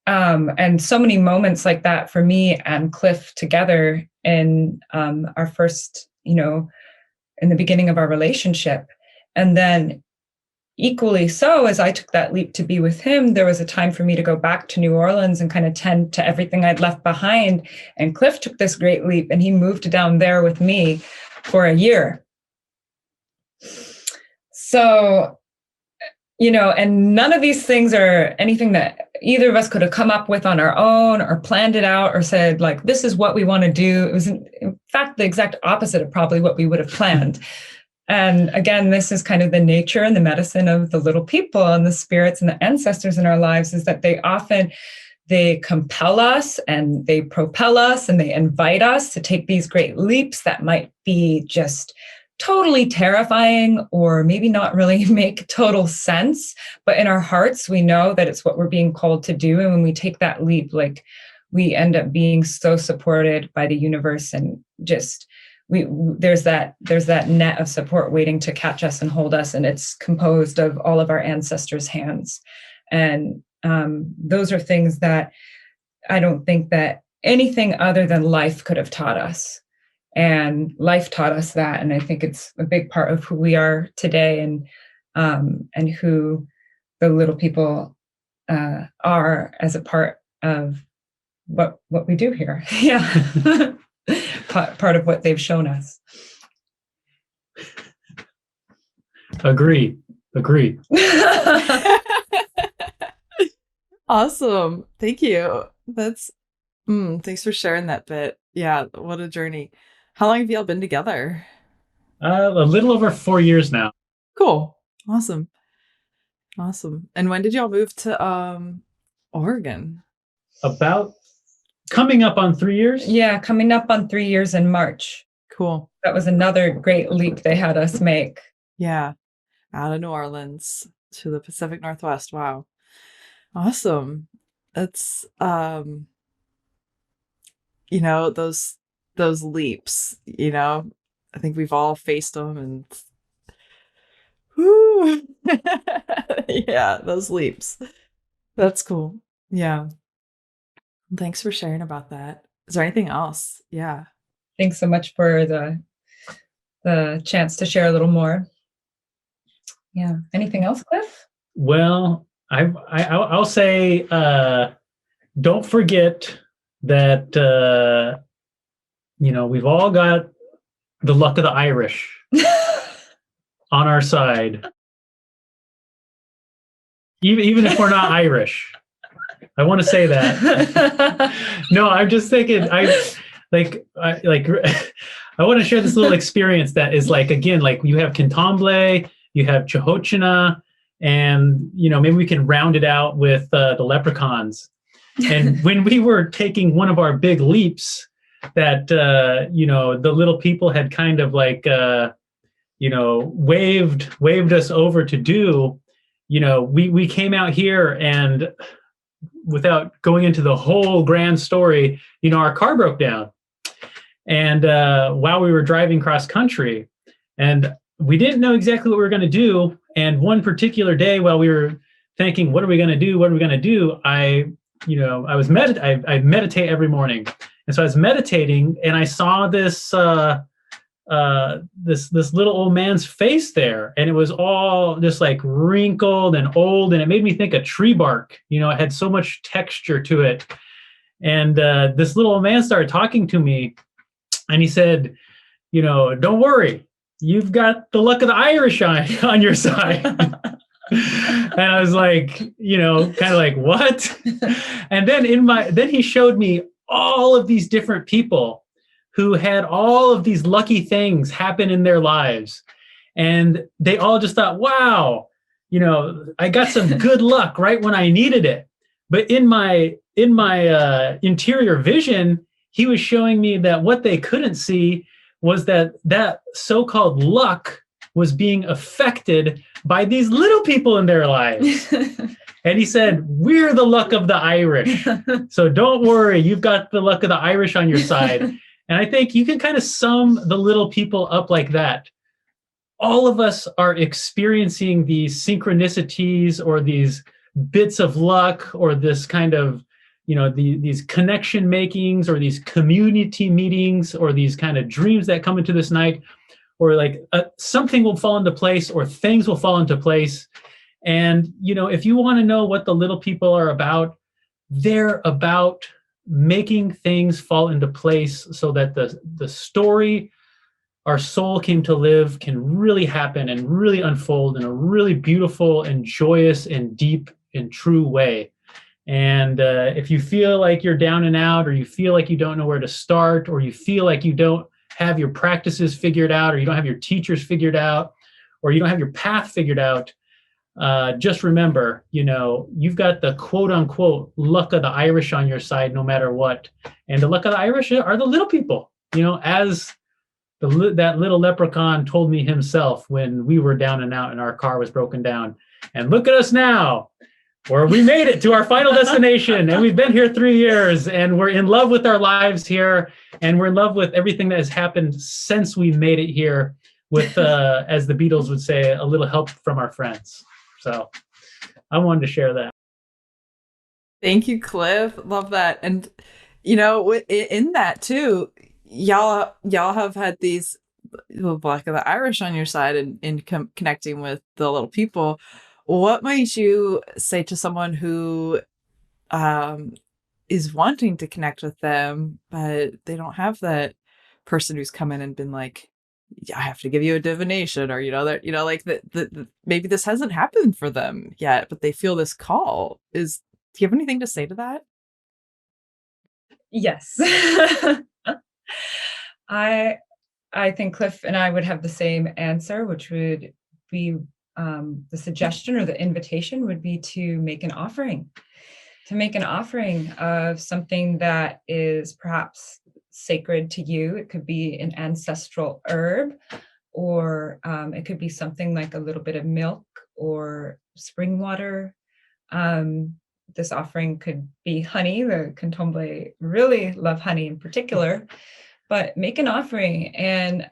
many moments like that for me and Cliff together in our first, in the beginning of our relationship. And then equally so, as I took that leap to be with him, there was a time for me to go back to New Orleans and kind of tend to everything I'd left behind. And Cliff took this great leap and he moved down there with me for a year. So, and none of these things are anything that either of us could have come up with on our own or planned it out or said, like, this is what we want to do. It was, in fact, the exact opposite of probably what we would have planned. And again, this is kind of the nature and the medicine of the little people and the spirits and the ancestors in our lives, is that they compel us and they propel us and they invite us to take these great leaps that might be just totally terrifying or maybe not really make total sense. But in our hearts, we know that it's what we're being called to do. And when we take that leap, like, we end up being so supported by the universe, and just there's that net of support waiting to catch us and hold us. And it's composed of all of our ancestors' hands. And those are things that I don't think that anything other than life could have taught us. And life taught us that. And I think it's a big part of who we are today, and who the little people are as a part of what we do here. Yeah. Part of what they've shown us. Agree. Awesome. Thank you. That's thanks for sharing that bit. Yeah, what a journey. How long have y'all been together? A little over 4 years now. Cool. Awesome. And when did y'all move to Oregon? About coming up on 3 years. Yeah, coming up on 3 years in March. Cool. That was another great leap they had us make. Yeah. Out of New Orleans to the Pacific Northwest. Wow. Awesome. That's those leaps, I think we've all faced them, and whoo. Yeah, those leaps. That's cool. Yeah. Thanks for sharing about that. Is there anything else? Yeah. Thanks so much for the chance to share a little more. Yeah. Anything else, Cliff? Well, I'll say, don't forget that we've all got the luck of the Irish on our side, even if we're not Irish. I want to say that. No, I'm just thinking. I want to share this little experience that is like, again, like you have Candomblé, you have Chihochina, and maybe we can round it out with the leprechauns. And when we were taking one of our big leaps, that the little people had kind of like waved us over to do. We came out here, and without going into the whole grand story, our car broke down. And while we were driving cross country, and we didn't know exactly what we were going to do. And one particular day, while we were thinking, what are we going to do? I meditate every morning. And so I was meditating, and I saw this this little old man's face there, and it was all just like wrinkled and old, and it made me think of tree bark. It had so much texture to it. And this little old man started talking to me, and he said, don't worry, you've got the luck of the Irish on your side. And I was like, kind of like, what? And then he showed me all of these different people who had all of these lucky things happen in their lives. And they all just thought, wow, I got some good luck right when I needed it. But in my interior vision, he was showing me that what they couldn't see was that so-called luck was being affected by these little people in their lives. And he said, we're the luck of the Irish. So don't worry, you've got the luck of the Irish on your side. And I think you can kind of sum the little people up like that. All of us are experiencing these synchronicities or these bits of luck or this kind of, these connection makings or these community meetings or these kind of dreams that come into this night, or like something will fall into place or things will fall into place. And, if you want to know what the little people are about, they're about making things fall into place so that the story our soul came to live can really happen and really unfold in a really beautiful and joyous and deep and true way. And if you feel like you're down and out, or you feel like you don't know where to start, or you feel like you don't have your practices figured out, or you don't have your teachers figured out, or you don't have your path figured out, just remember, you've got the quote unquote luck of the Irish on your side no matter what. And the luck of the Irish are the little people, as that little leprechaun told me himself when we were down and out and our car was broken down. And look at us now, where we made it to our final destination, and we've been here 3 years, and we're in love with our lives here, and we're in love with everything that has happened since we made it here, with, as the Beatles would say, a little help from our friends. So I wanted to share that. Thank you, Cliff. Love that. And, in that too, y'all have had these little Black of the Irish on your side and connecting with the little people. What might you say to someone who is wanting to connect with them, but they don't have that person who's come in and been like, yeah, I have to give you a divination, or like that maybe this hasn't happened for them yet, but they feel this call. Do you have anything to say to that? Yes. I think Cliff and I would have the same answer, which would be the suggestion or the invitation would be to make an offering, of something that is perhaps sacred to you. It could be an ancestral herb, or it could be something like a little bit of milk or spring water. This offering could be honey. The Candomblé really love honey in particular, but make an offering. And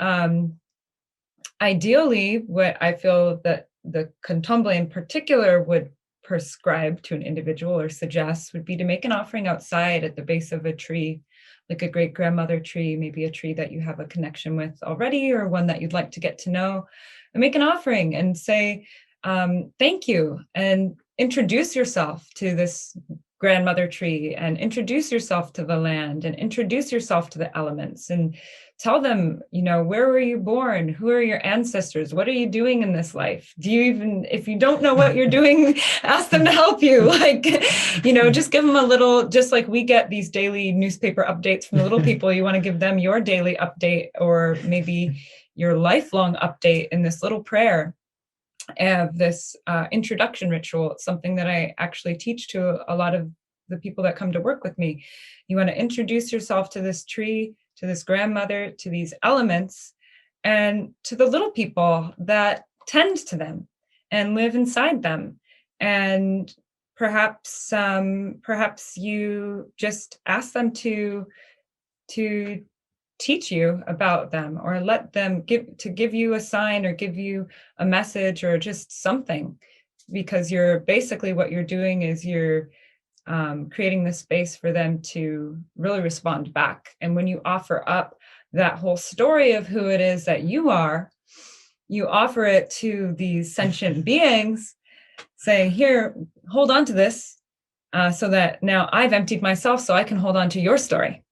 ideally, what I feel that the Candomblé in particular would prescribe to an individual or suggest would be to make an offering outside at the base of a tree, like a great grandmother tree, maybe a tree that you have a connection with already, or one that you'd like to get to know, and make an offering and say, thank you, and introduce yourself to this grandmother tree, and introduce yourself to the land, and introduce yourself to the elements, and tell them, where were you born? Who are your ancestors? What are you doing in this life? If you don't know what you're doing, ask them to help you. Just give them a little, just like we get these daily newspaper updates from the little people, you want to give them your daily update, or maybe your lifelong update in this little prayer of this introduction ritual. It's something that I actually teach to a lot of the people that come to work with me. You want to introduce yourself to this tree, to this grandmother, to these elements, and to the little people that tend to them and live inside them. And perhaps you just ask them to teach you about them, or let them give you a sign, or give you a message, or just something, because you're basically, what you're doing is you're creating the space for them to really respond back. And when you offer up that whole story of who it is that you are, you offer it to these sentient beings, saying, here, hold on to this, so that now I've emptied myself, so I can hold on to your story.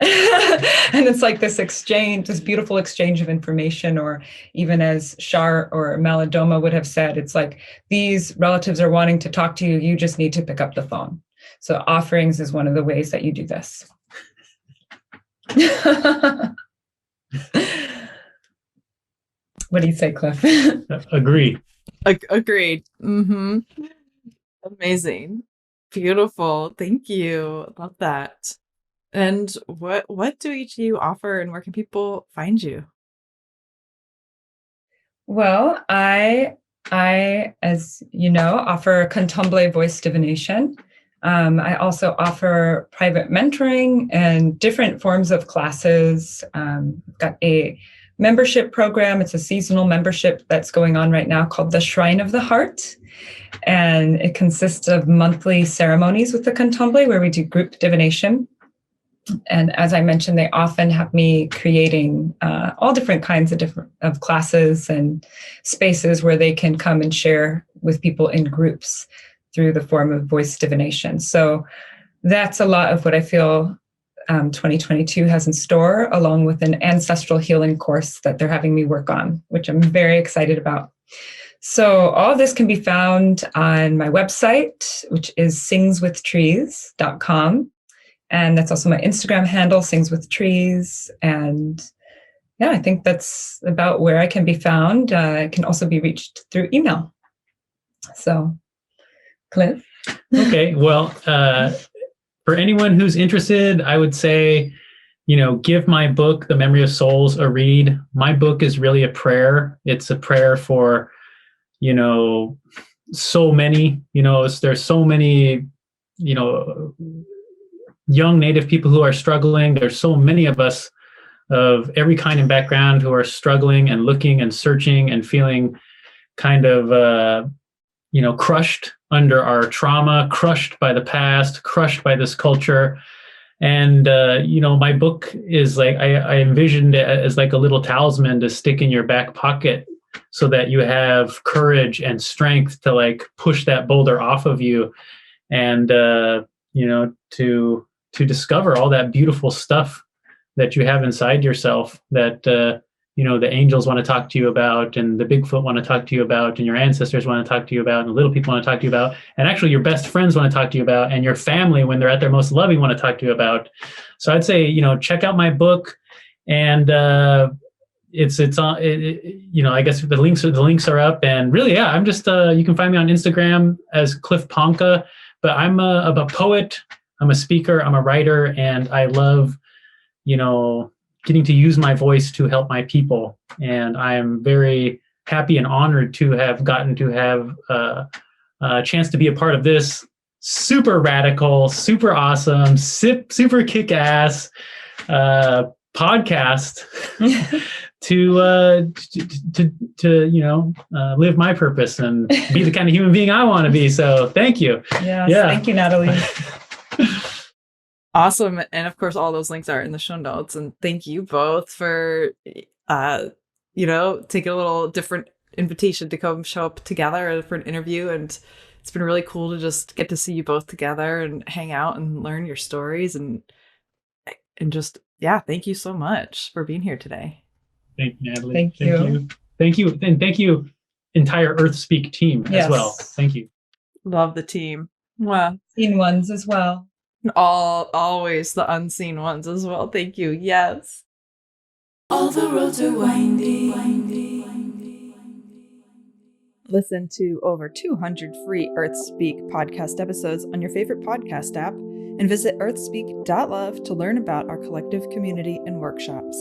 And it's like this exchange, this beautiful exchange of information, or even as Shar or Malidoma would have said, it's like, these relatives are wanting to talk to you, you just need to pick up the phone. So offerings is one of the ways that you do this. What do you say, Cliff? Agreed. Agreed. Mm-hmm. Amazing. Beautiful. Thank you. Love that. And what do each of you offer, and where can people find you? Well, I, as you know, offer Candomblé voice divination. I also offer private mentoring and different forms of classes. I've got a membership program. It's a seasonal membership that's going on right now called the Shrine of the Heart. And it consists of monthly ceremonies with the Candomblé where we do group divination. And as I mentioned, they often have me creating all different kinds of classes and spaces where they can come and share with people in groups through the form of voice divination. So that's a lot of what I feel 2022 has in store, along with an ancestral healing course that they're having me work on, which I'm very excited about. So all of this can be found on my website, which is singswithtrees.com. And that's also my Instagram handle, Sings with Trees. And yeah, I think that's about where I can be found. I can also be reached through email. So, Cliff? Okay, well, for anyone who's interested, I would say, give my book, The Memory of Souls, a read. My book is really a prayer. It's a prayer for, so many, there's so many, young Native people who are struggling. There's so many of us of every kind and background who are struggling and looking and searching and feeling kind of, crushed under our trauma, crushed by the past, crushed by this culture. And, my book is like, I envisioned it as like a little talisman to stick in your back pocket so that you have courage and strength to like push that boulder off of you and, to discover all that beautiful stuff that you have inside yourself that, the angels want to talk to you about, and the Bigfoot want to talk to you about, and your ancestors want to talk to you about, and the little people want to talk to you about, and actually your best friends want to talk to you about, and your family, when they're at their most loving, want to talk to you about. So I'd say, check out my book, and it's on, I guess the links are up, and really, yeah, I'm just, you can find me on Instagram as Cliff Ponca, but I'm a poet, I'm a speaker, I'm a writer, and I love, getting to use my voice to help my people. And I am very happy and honored to have gotten to have a chance to be a part of this super radical, super awesome, super kick-ass podcast to live my purpose and be the kind of human being I want to be. So thank you. Yes, yeah. Thank you, Natalie. Awesome. And of course, all those links are in the show notes. And thank you both for, taking a little different invitation to come show up together for an interview. And it's been really cool to just get to see you both together and hang out and learn your stories. And just, yeah, thank you so much for being here today. Thank you, Natalie. Thank you. Thank you. And thank you, entire Earthspeak team as well. Thank you. Love the team. Wow. Seen ones as well. Always the unseen ones as well. Thank you. Yes. All the roads are windy. Listen to over 200 free Earthspeak podcast episodes on your favorite podcast app and visit earthspeak.love to learn about our collective community and workshops.